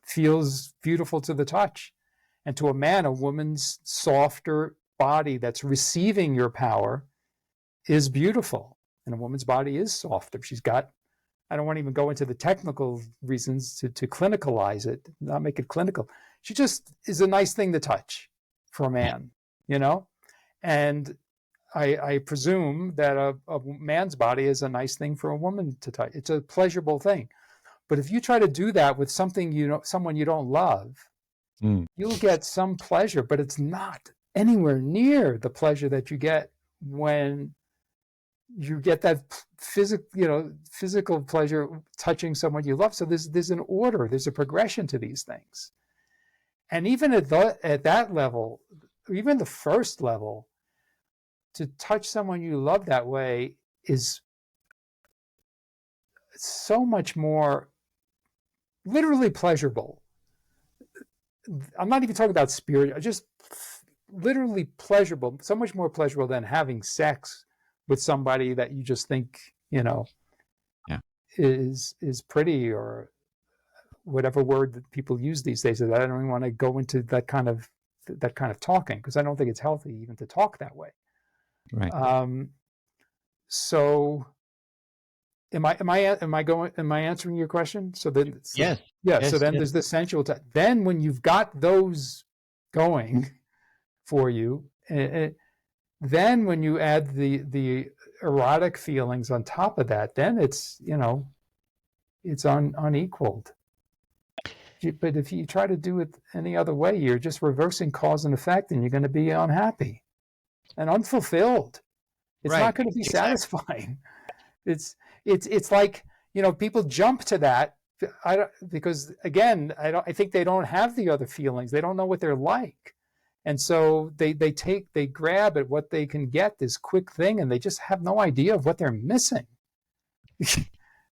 feels beautiful to the touch. And to a man, a woman's softer body that's receiving your power is beautiful. And a woman's body is softer. She's got, I don't want to even go into the technical reasons to clinicalize it, not make it clinical. She just is a nice thing to touch for a man, And I presume that a man's body is a nice thing for a woman to touch. It's a pleasurable thing. But if you try to do that with something someone you don't love, you'll get some pleasure, but it's not anywhere near the pleasure that you get when you get that physical pleasure touching someone you love. So there's an order, there's a progression to these things. And even at that level, even the first level, to touch someone you love that way is so much more literally pleasurable. I'm not even talking about spirit, just literally pleasurable, so much more pleasurable than having sex with somebody that you just think, is pretty, or whatever word that people use these days. I don't even want to go into that kind of talking, because I don't think it's healthy even to talk that way. Right. So am I answering your question? So then, yes. Yeah. Yes, so then yes. there's the sensual touch. Then when you've got those going for you, then when you add the erotic feelings on top of that, then it's it's unequaled. But if you try to do it any other way, you're just reversing cause and effect, and you're going to be unhappy and unfulfilled. It's Right. not going to be Exactly. satisfying. It's like, people jump to that I don't, because again, I think they don't have the other feelings. They don't know what they're like. And so they grab at what they can get, this quick thing, and they just have no idea of what they're missing.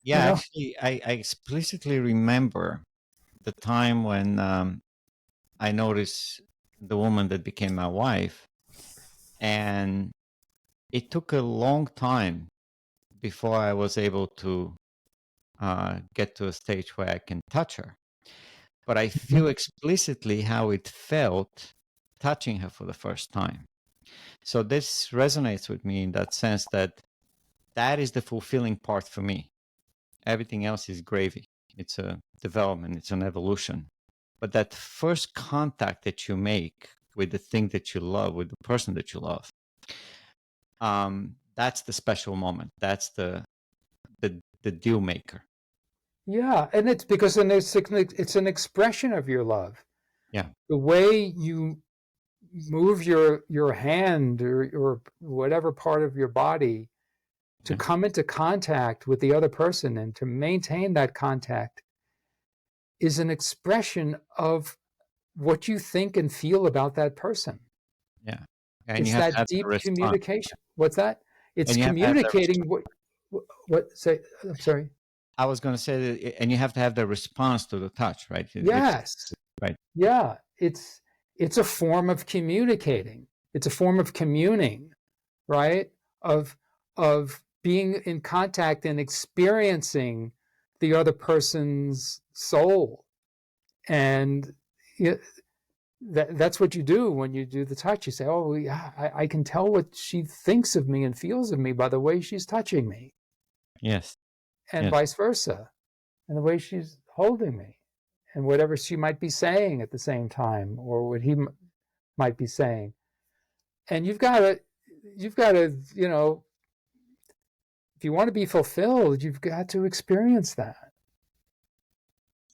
Yeah, actually, I explicitly remember the time when I noticed the woman that became my wife, and it took a long time before I was able to get to a stage where I can touch her. But I feel explicitly how it felt touching her for the first time. So this resonates with me in that sense that that is the fulfilling part for me. Everything else is gravy. It's a development, it's an evolution. But that first contact that you make with the thing that you love, with the person that you love, that's the special moment. That's the deal maker. Yeah, and it's because it's an expression of your love. Yeah. The way you move your hand or whatever part of your body to come into contact with the other person and to maintain that contact is an expression of what you think and feel about that person. Yeah. And it's you have that to have deep the response. communication. What's that? It's And you have to have the communicating what say I'm sorry. I was going to say that, and you have to have the response to the touch, right? Yes. Right. Yeah. It's a form of communicating. It's a form of communing, right? Of being in contact and experiencing the other person's soul. And that's what you do when you do the touch. You say, oh, yeah, I can tell what she thinks of me and feels of me by the way she's touching me. Yes. And yes. vice versa. And the way she's holding me. And whatever she might be saying at the same time, or what he might be saying. And you've got to, you know, if you want to be fulfilled, you've got to experience that.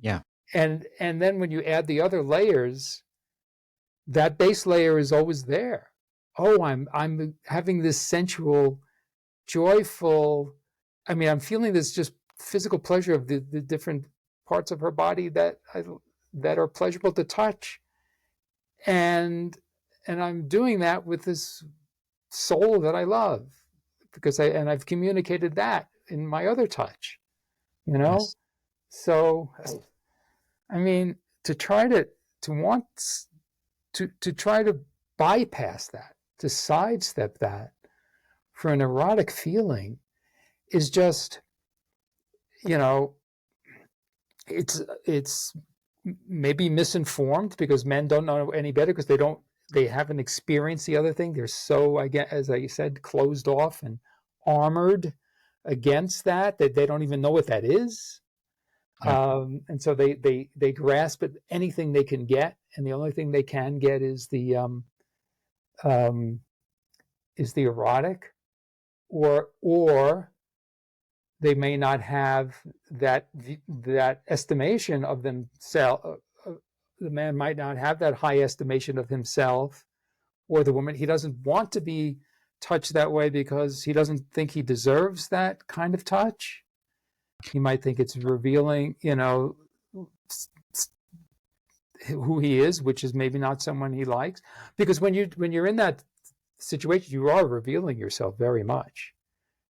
Yeah. And then when you add the other layers, that base layer is always there. Oh, I'm having this sensual, joyful, I'm feeling this just physical pleasure of the different parts of her body that are pleasurable to touch. And I'm doing that with this soul that I love because I've communicated that in my other touch, you know? Yes. So, to try to want to try to bypass that, to sidestep that for an erotic feeling is just, it's maybe misinformed because men don't know any better because they haven't experienced the other thing. They're so, as I said, closed off and armored against that they don't even know what that is. Yeah. And so they grasp at anything they can get, and the only thing they can get is the erotic, or they may not have that estimation of themselves. The man might not have that high estimation of himself, or the woman. He doesn't want to be touched that way because he doesn't think he deserves that kind of touch. He might think it's revealing, who he is, which is maybe not someone he likes. Because when you're in that situation, you are revealing yourself very much.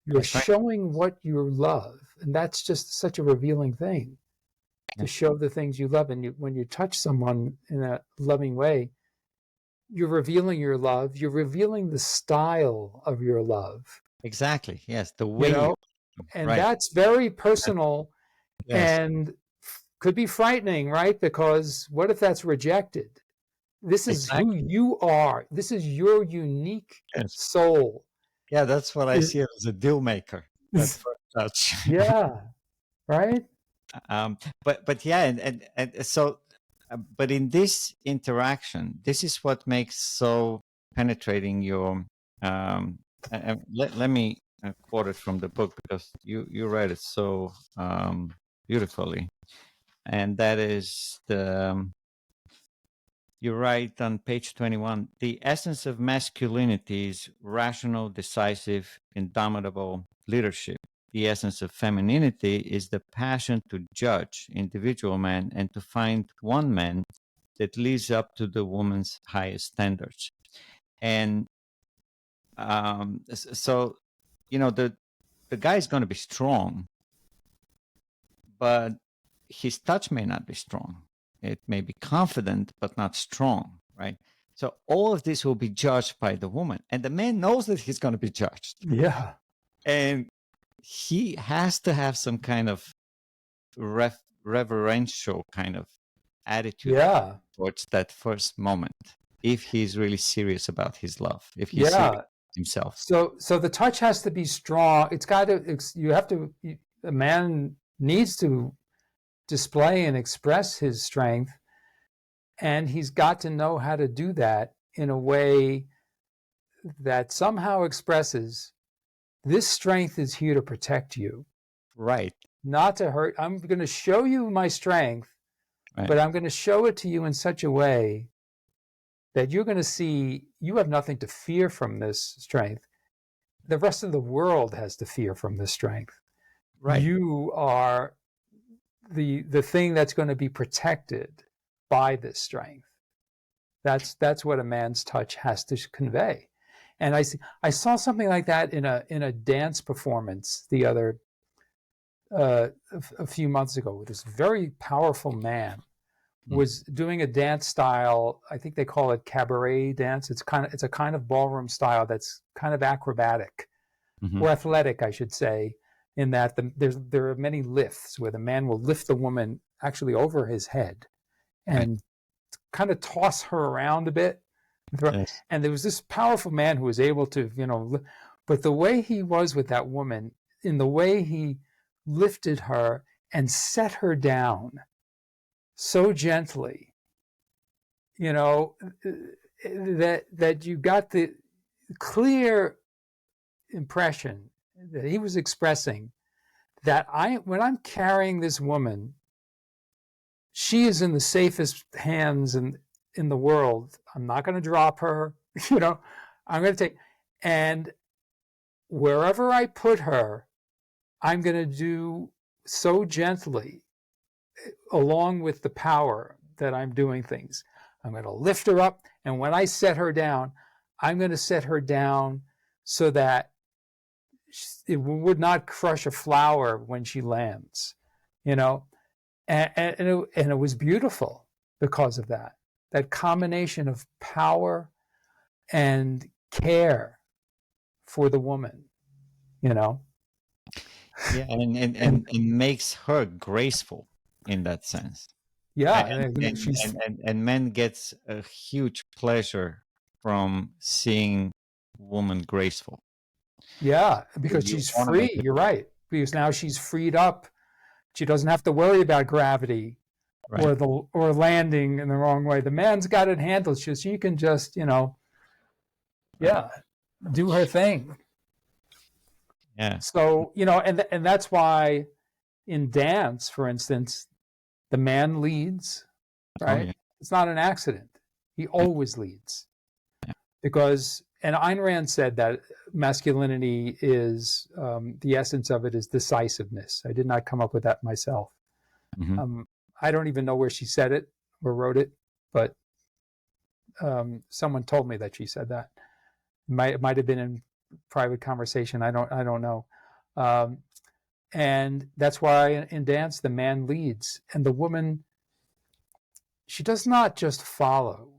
You're showing what you love, and that's just such a revealing thing, to show the things you love. And when you touch someone in a loving way, you're revealing your love. You're revealing the style of your love. Exactly. Yes. The way. And that's very personal. Yes. And could be frightening, right? Because what if that's rejected? This is who you are. This is your unique soul. Yeah, that's what I see as a deal maker. That first touch. Yeah, right. But yeah, and so, but in this interaction, this is what makes so penetrating your. Let me quote it from the book because you read it so beautifully, and that is the. You write on page 21, the essence of masculinity is rational, decisive, indomitable leadership. the essence of femininity is the passion to judge individual men and to find one man that lives up to the woman's highest standards. And so, the guy is going to be strong, but his touch may not be strong. It may be confident, but not strong, right? So all of this will be judged by the woman, and the man knows that he's going to be judged. Yeah. And he has to have some kind of reverential kind of attitude towards that first moment, if he's really serious about his love, if he's serious about himself. So the touch has to be strong. It's got to. A man needs to display and express his strength, and he's got to know how to do that in a way that somehow expresses, this strength is here to protect you, right? Not to hurt. I'm going to show you my strength, right, but I'm going to show it to you in such a way that you're going to see you have nothing to fear from this strength. The rest of the world has to fear from this strength. Right. You are the thing that's going to be protected by this strength. That's what a man's touch has to convey. And I saw something like that in a dance performance the other a few months ago. This very powerful man was doing a dance style. I think they call it cabaret dance. It's a kind of ballroom style that's kind of acrobatic, or athletic, I should say, in that there are many lifts where the man will lift the woman actually over his head and kind of toss her around a bit. Yes. And there was this powerful man who was able to, but the way he was with that woman, in the way he lifted her and set her down so gently, that you got the clear impression that he was expressing that when I'm carrying this woman, she is in the safest hands in the world. I'm not going to drop her, I'm going to take, and wherever I put her, I'm going to do so gently, along with the power that I'm doing things. I'm going to lift her up, and when I set her down, I'm going to set her down so that it would not crush a flower when she lands, and it was beautiful because of that combination of power and care for the woman, Yeah, and makes her graceful in that sense. Yeah, and man gets a huge pleasure from seeing woman graceful. Yeah, because she's free. You're right. Because now she's freed up. She doesn't have to worry about gravity, right, or landing in the wrong way. The man's got it handled. She can just, do her thing. Yeah. So, and that's why in dance, for instance, the man leads, right? Oh, yeah. It's not an accident. He always leads. Yeah. Because, and Ayn Rand said that masculinity is, the essence of it is decisiveness. I did not come up with that myself. I don't even know where she said it or wrote it, but someone told me that she said that. It might have been in private conversation. I don't know. And that's why in dance, the man leads, and the woman, she does not just follow.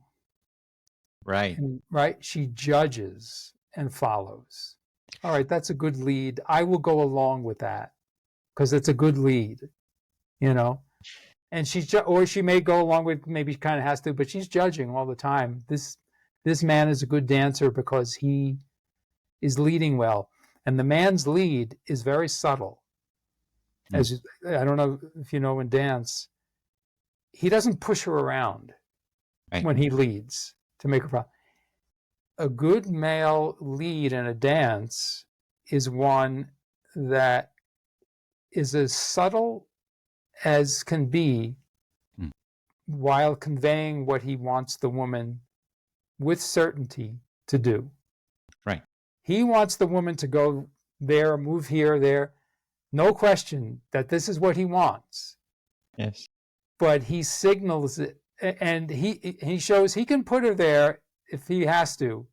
Right. Right. She judges and follows. All right. That's a good lead. I will go along with that because it's a good lead, and or she may go along with, maybe she kind of has to, but she's judging all the time. This man is a good dancer because he is leading well. And the man's lead is very subtle. As I don't know if you know in dance, he doesn't push her around when he leads to make her proud. A good male lead in a dance is one that is as subtle as can be while conveying what he wants the woman with certainty to do. Right. He wants the woman to go there, move here, there. no question that this is what he wants, Yes. but he signals it, and he shows he can put her there if he has to,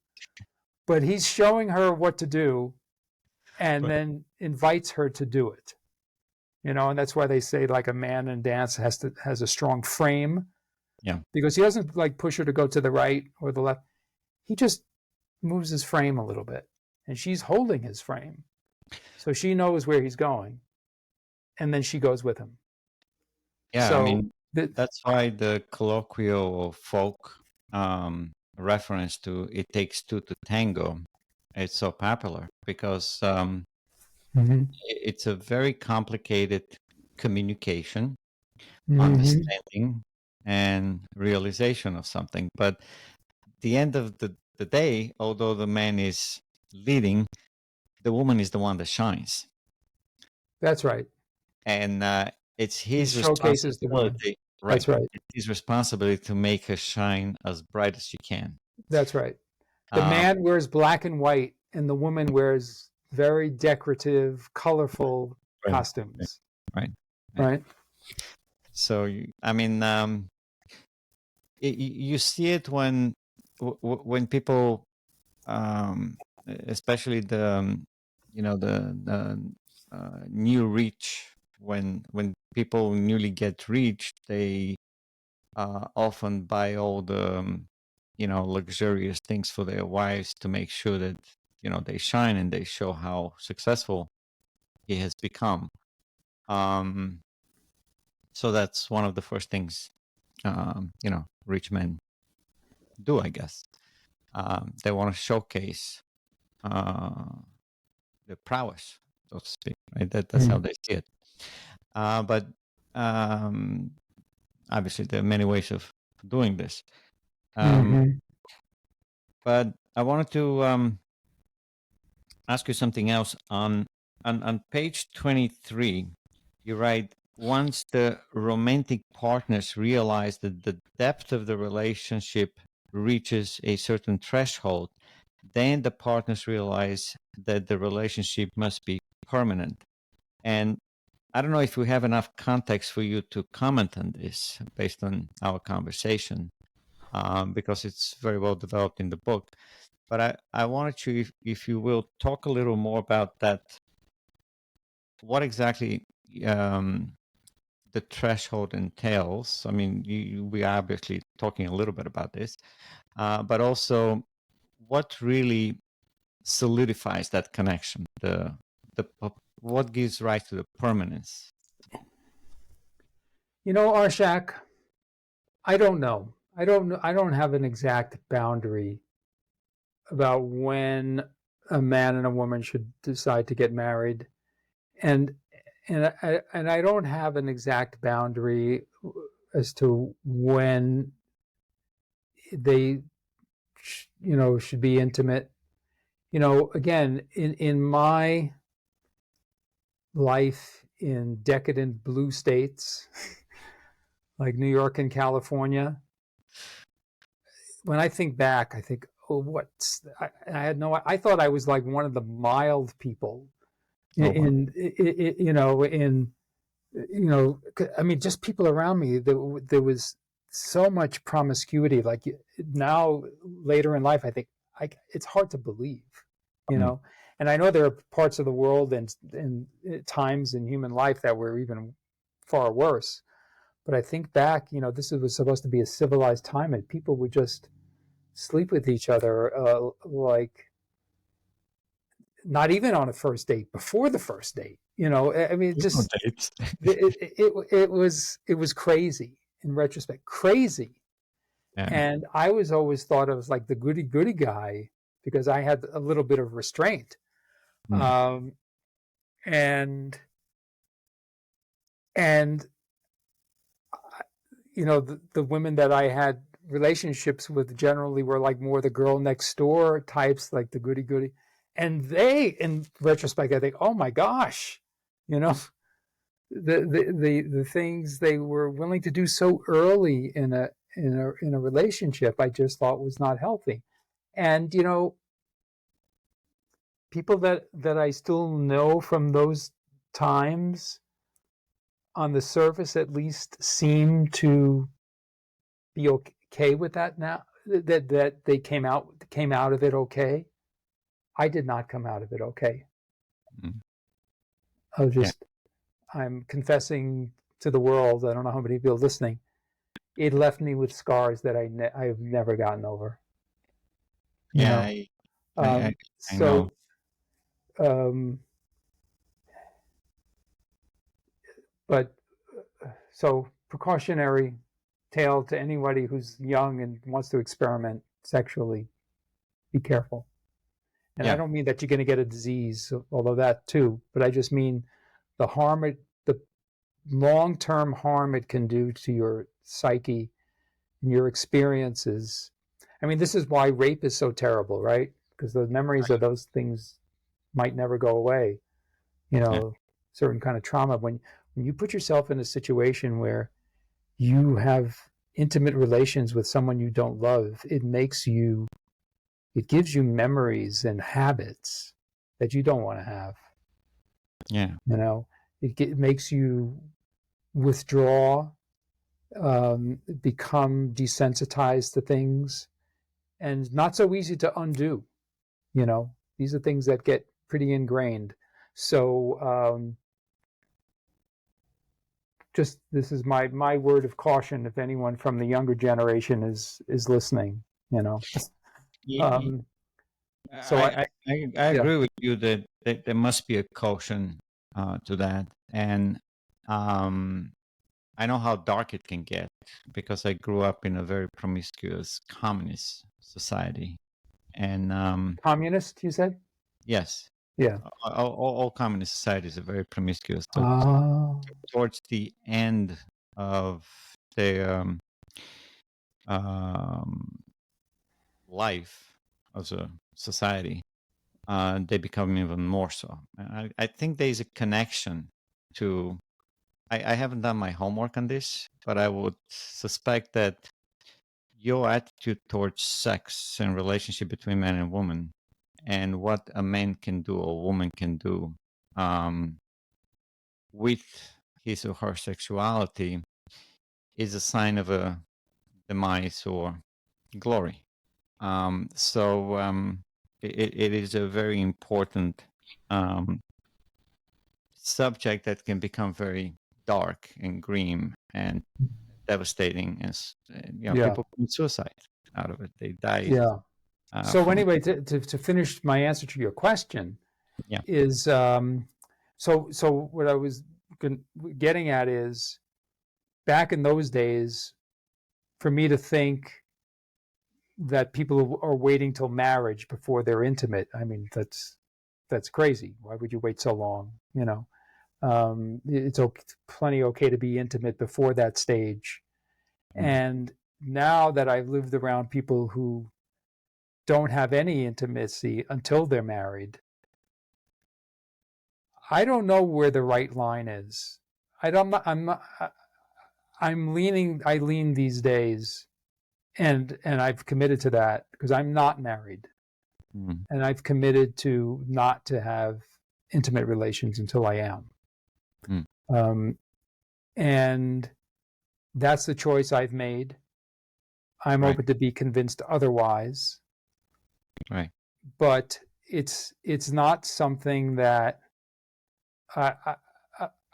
but he's showing her what to do and Right. then invites her to do it. And that's why they say like a man in dance has a strong frame, Yeah. because he doesn't like push her to go to the right or the left. He just moves his frame a little bit, and she's holding his frame, so she knows where he's going, and then she goes with him. Yeah. I So mean, the, that's why the colloquial or folk reference to "it takes two to tango" is so popular because mm-hmm, it's a very complicated communication, mm-hmm, understanding, and realization of something. But the end of the day, although the man is leading, the woman is the one that shines. that's right. And it's He his showcases the woman. responsibility, right? That's right. It's his responsibility to make her shine as bright as she can. That's right. The Um, man wears black and white, and the woman wears very decorative, colorful right, right, costumes. right, right. Right. So, I mean, you see it when when people, especially the new reach, when people newly get reached, they often buy all the luxurious things for their wives to make sure that they shine and they show how successful he has become. um so that's one of the first things rich men do, I guess. They want to showcase uh the prowess, so to speak, right? That's how Mm-hmm. they see it. But um obviously there are many ways of doing this. um Mm-hmm. but I wanted to ask you something else. On page 23, you write, once the romantic partners realize that the depth of the relationship reaches a certain threshold, then the partners realize that the relationship must be permanent. And I don't know if we have enough context for you to comment on this based on our conversation, because it's very well developed in the book. But I wanted you, if you will, talk a little more about that. What exactly the threshold entails? I mean, we are obviously talking a little bit about this, but also what really solidifies that connection? What gives rise to the permanence? Arshak, I don't know. I don't know. I don't have an exact boundary about when a man and a woman should decide to get married, and and I don't have an exact boundary as to when they should be intimate. Again, in my life in decadent blue states like New York and California, when I think back, I think, oh, I had no, I thought I was like one of the mild people Oh, wow. I mean, just people around me. There was so much promiscuity. Like now, later in life, I think it's hard to believe, you Mm. know. And I know there are parts of the world and times in human life that were even far worse. But I think back, this was supposed to be a civilized time, and people would just sleep with each other, like not even on a first date, before the first date. I mean, There's no just dates. it was crazy in retrospect, crazy. Yeah. And I was always thought of as like the goody goody guy because I had a little bit of restraint. Mm. Um, and and the women that I had relationships with generally were like more the girl next door types, like the goody goody. And they, in retrospect, I think, oh my gosh, you know, the things they were willing to do so early in a relationship, I just thought was not healthy. And people that I still know from those times, on the surface at least, seem to be okay with that now, that they came out of it okay. I did not come out of it okay. Mm. Yeah. I'm confessing to the world, I don't know how many people listening, it left me with scars that I've never gotten over. You Yeah. know, I know. so um, but so precautionary tale to anybody who's young and wants to experiment sexually: be careful. And I Yeah. don't mean that you're going to get a disease, although that too, but I just mean the long-term harm it can do to your psyche and your experiences. I mean, this is why rape is so terrible, right? Because the memories of those things might never go away. Yeah. Certain kind of trauma. When you put yourself in a situation where you have intimate relations with someone you don't love, it gives you memories and habits that you don't want to have. Yeah. It makes you withdraw, become desensitized to things, and not so easy to undo. These are things that get pretty ingrained. So just this is my word of caution if anyone from the younger generation is listening. You know, Y- um, so I yeah, agree with you that there must be a caution to that, and um, I know how dark it can get because I grew up in a very promiscuous communist society, and communist, you said, yes, yeah. all communist societies are very promiscuous. So Oh, towards the end of their um, life as a society, they become even more so. I think there is a connection to. I haven't done my homework on this, but I would suspect that your attitude towards sex and relationship between man and woman, and what a man can do or woman can do um, with his or her sexuality, is a sign of a demise or glory. So it is a very important um, subject that can become very dark and grim and devastating. As yeah, people commit suicide out of it; they die yeah. So from. anyway, to finish my answer to your question Yeah. is so what I was getting at is, back in those days, for me to think that people are waiting till marriage before they're intimate, I mean, that's crazy. Why would you wait so long? It's plenty okay to be intimate before that stage. Mm. And now that I've lived around people who don't have any intimacy until they're married, I don't know where the right line is. I lean these days, and I've committed to that because I'm not married, Mm. and I've committed to not to have intimate relations until I am. Mm. Um, and that's the choice I've made. I'm Right. open to be convinced otherwise, Right. but it's not something that I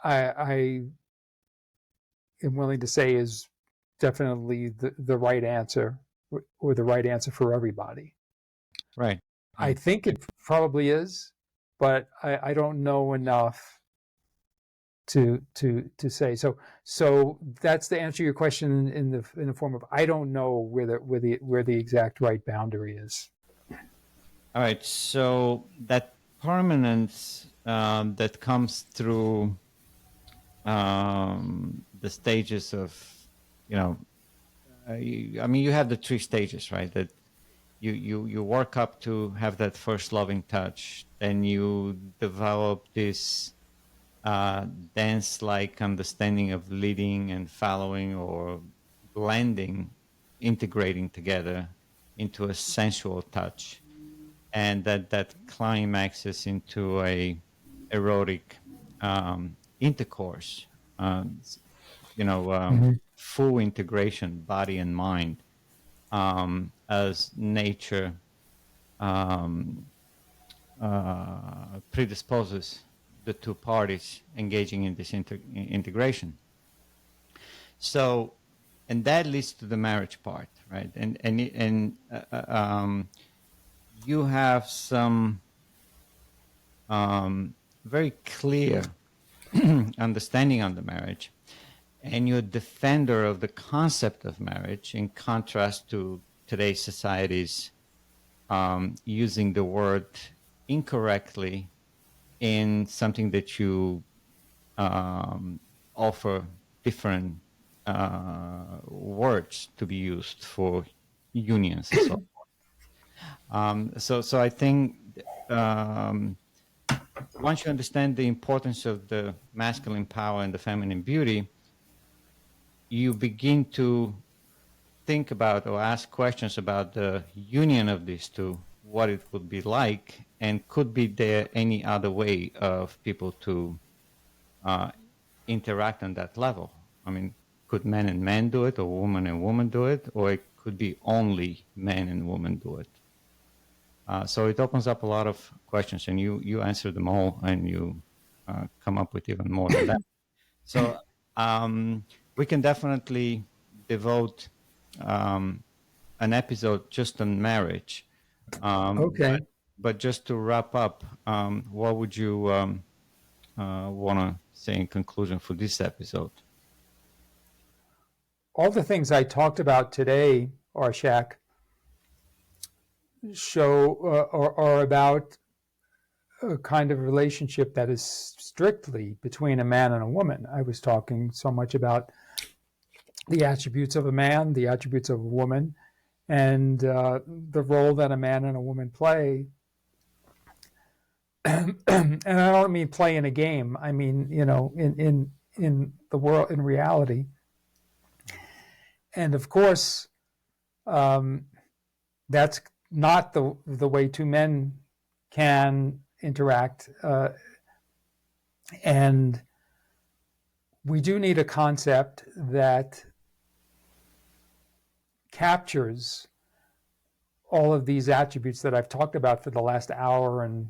I am willing to say is definitely the right answer, or the right answer for everybody. Right. I Right. think it probably is, but I don't know enough to say. So that's the answer to your question in the form of, I don't know where the exact right boundary is. All right. So that permanence that comes through the stages of, you know, I mean, you have the three stages, right? That you work up to have that first loving touch, then you develop this uh, dance-like understanding of leading and following or blending, integrating together into a sensual touch, and that climaxes into a erotic. intercourse, um, Mhm. full integration, body and mind, as nature um, predisposes the two parties engaging in this integration. So, and that leads to the marriage part, right? And you have some very clear understanding on the marriage, and you're a defender of the concept of marriage in contrast to today's society's using the word incorrectly in something that you offer different words to be used for unions and so on. So I think um, once you understand the importance of the masculine power and the feminine beauty, you begin to think about or ask questions about the union of these two, what it would be like, and could be there any other way of people to uh, interact on that level? I mean, could men and men do it, or woman and woman do it, or it could be only men and women do it? So it opens up a lot of questions, and you answer them all, and you come up with even more than that. So we can definitely devote um, an episode just on marriage. Okay. But just to wrap up, what would you want to say in conclusion for this episode? All the things I talked about today, Arshak, show are about a kind of relationship that is strictly between a man and a woman. I was talking so much about the attributes of a man, the attributes of a woman, and the role that a man and a woman play. And I don't mean play in a game. I mean, in the world, in reality. And of course, um, that's not the way two men can interact. And we do need a concept that captures all of these attributes that I've talked about for the last hour and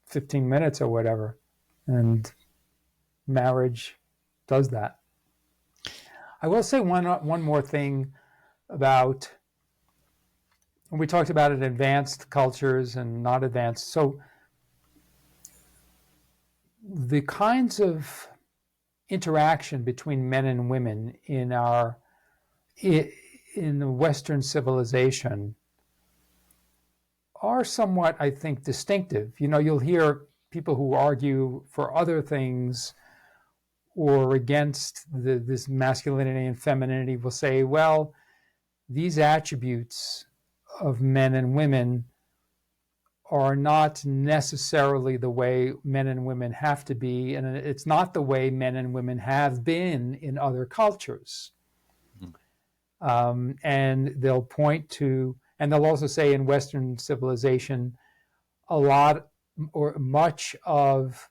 15 minutes or whatever. And marriage does that. I will say one more thing about, we talked about it, advanced cultures and not advanced. So the kinds of interaction between men and women in the Western civilization are somewhat, I think, distinctive. You'll hear people who argue for other things or against this masculinity and femininity will say, well, these attributes of men and women are not necessarily the way men and women have to be, and it's not the way men and women have been in other cultures. And they'll point to, and they'll also say in Western civilization, a lot or much of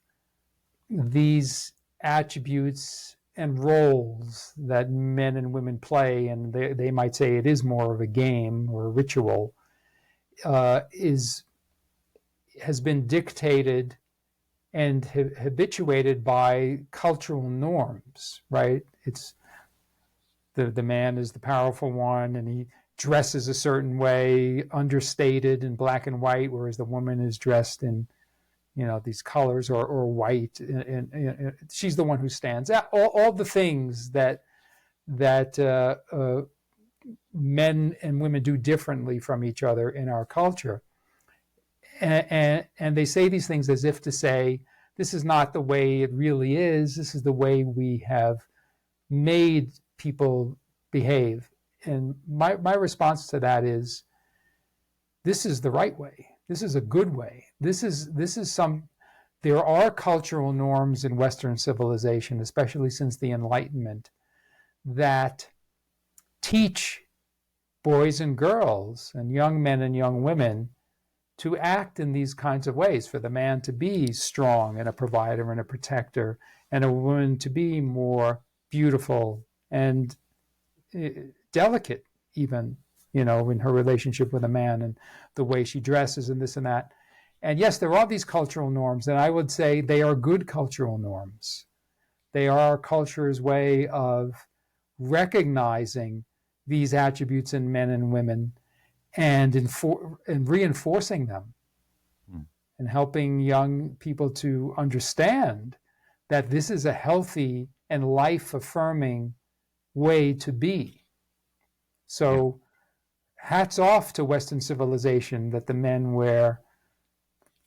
these attributes and roles that men and women play, and they might say it is more of a game or a ritual, has been dictated and habituated by cultural norms, right? It's the man is the powerful one, and he dresses a certain way, understated in black and white, whereas the woman is dressed in these colors or white, and she's the one who stands out. All the things that men and women do differently from each other in our culture, and they say these things as if to say, this is not the way it really is. This is the way we have made people behave. And my response to that is, this is the right way. This is a good way. There are cultural norms in Western civilization, especially since the Enlightenment, that teach boys and girls and young men and young women to act in these kinds of ways, for the man to be strong and a provider and a protector, and a woman to be more beautiful and delicate, even, in her relationship with a man, and the way she dresses and this and that. And yes, there are these cultural norms, and I would say they are good cultural norms. They are our culture's way of recognizing these attributes in men and women, and reinforcing them, and helping young people to understand that this is a healthy and life-affirming way to be. So hats off to Western civilization, that the men wear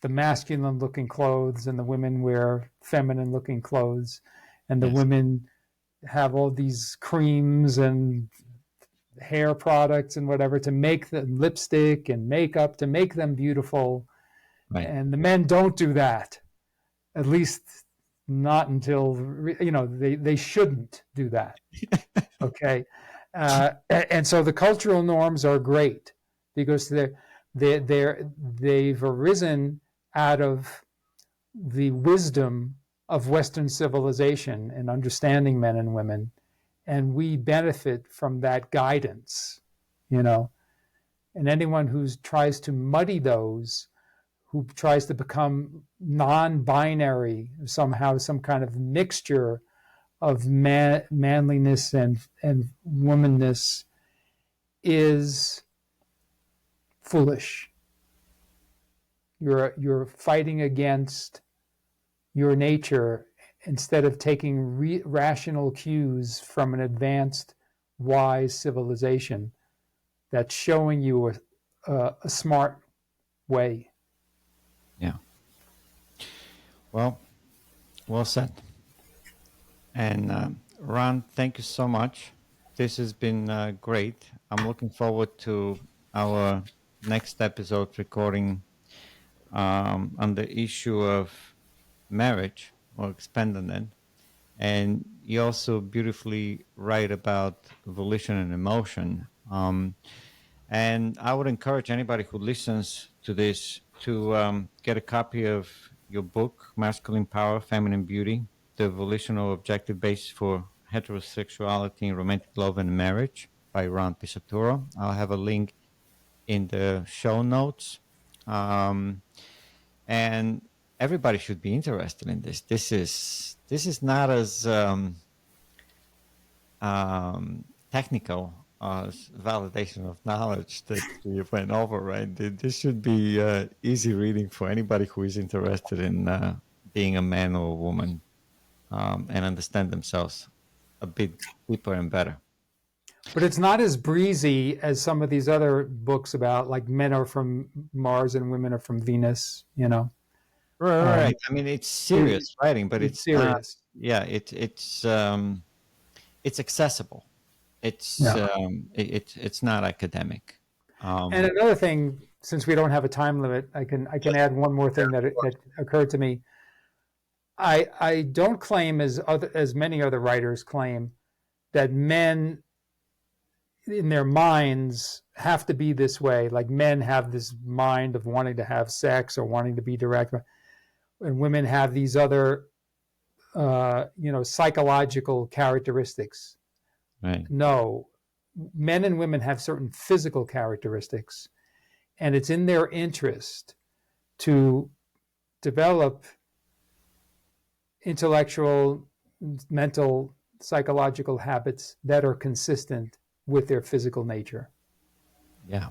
the masculine-looking clothes and the women wear feminine-looking clothes, and the women have all these creams and hair products and whatever to make them, lipstick and makeup to make them beautiful. Right. And the men don't do that, at least not until, they shouldn't do that. Okay. And so the cultural norms are great, because they've arisen out of the wisdom of Western civilization and understanding men and women, and we benefit from that guidance, and anyone who tries to muddy those, who tries to become non-binary somehow, some kind of mixture of manliness and womanness, is foolish. You're fighting against your nature, instead of taking rational cues from an advanced, wise civilization that's showing you a smart way. Yeah. Well said. And Ron, thank you so much. This has been great. I'm looking forward to our next episode recording on the issue of marriage, or expanding it. And you also beautifully write about volition and emotion. And I would encourage anybody who listens to this to get a copy of your book, Masculine Power, Feminine Beauty, the Volitional Objective Basis for Heterosexuality in Romantic Love and Marriage, by Ron Pisaturo. I'll have a link in the show notes. And everybody should be interested in this. This is not as technical as validation of knowledge that you went over, right? This should be easy reading for anybody who is interested in being a man or a woman, and understand themselves a bit deeper and better. But it's not as breezy as some of these other books about, like, men are from Mars and women are from Venus, Right. I mean, it's serious writing, but it's serious. It's accessible. It's it's not academic. And another thing, since we don't have a time limit, I can add one more thing that occurred to me. I don't claim, as many other writers claim, that men in their minds have to be this way. Like, men have this mind of wanting to have sex or wanting to be direct, and women have these other psychological characteristics. Right. No, men and women have certain physical characteristics, and it's in their interest to develop intellectual, mental, psychological habits that are consistent with their physical nature. Yeah,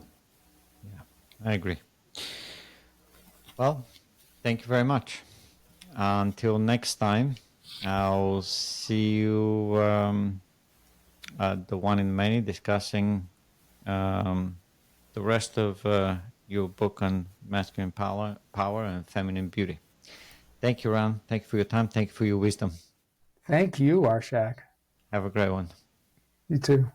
I agree. Well, thank you very much. Until next time, I'll see you at the one in many, discussing the rest of your book on masculine power and feminine beauty. Thank you, Ron. Thank you for your time. Thank you for your wisdom. Thank you, Arshak. Have a great one. You too.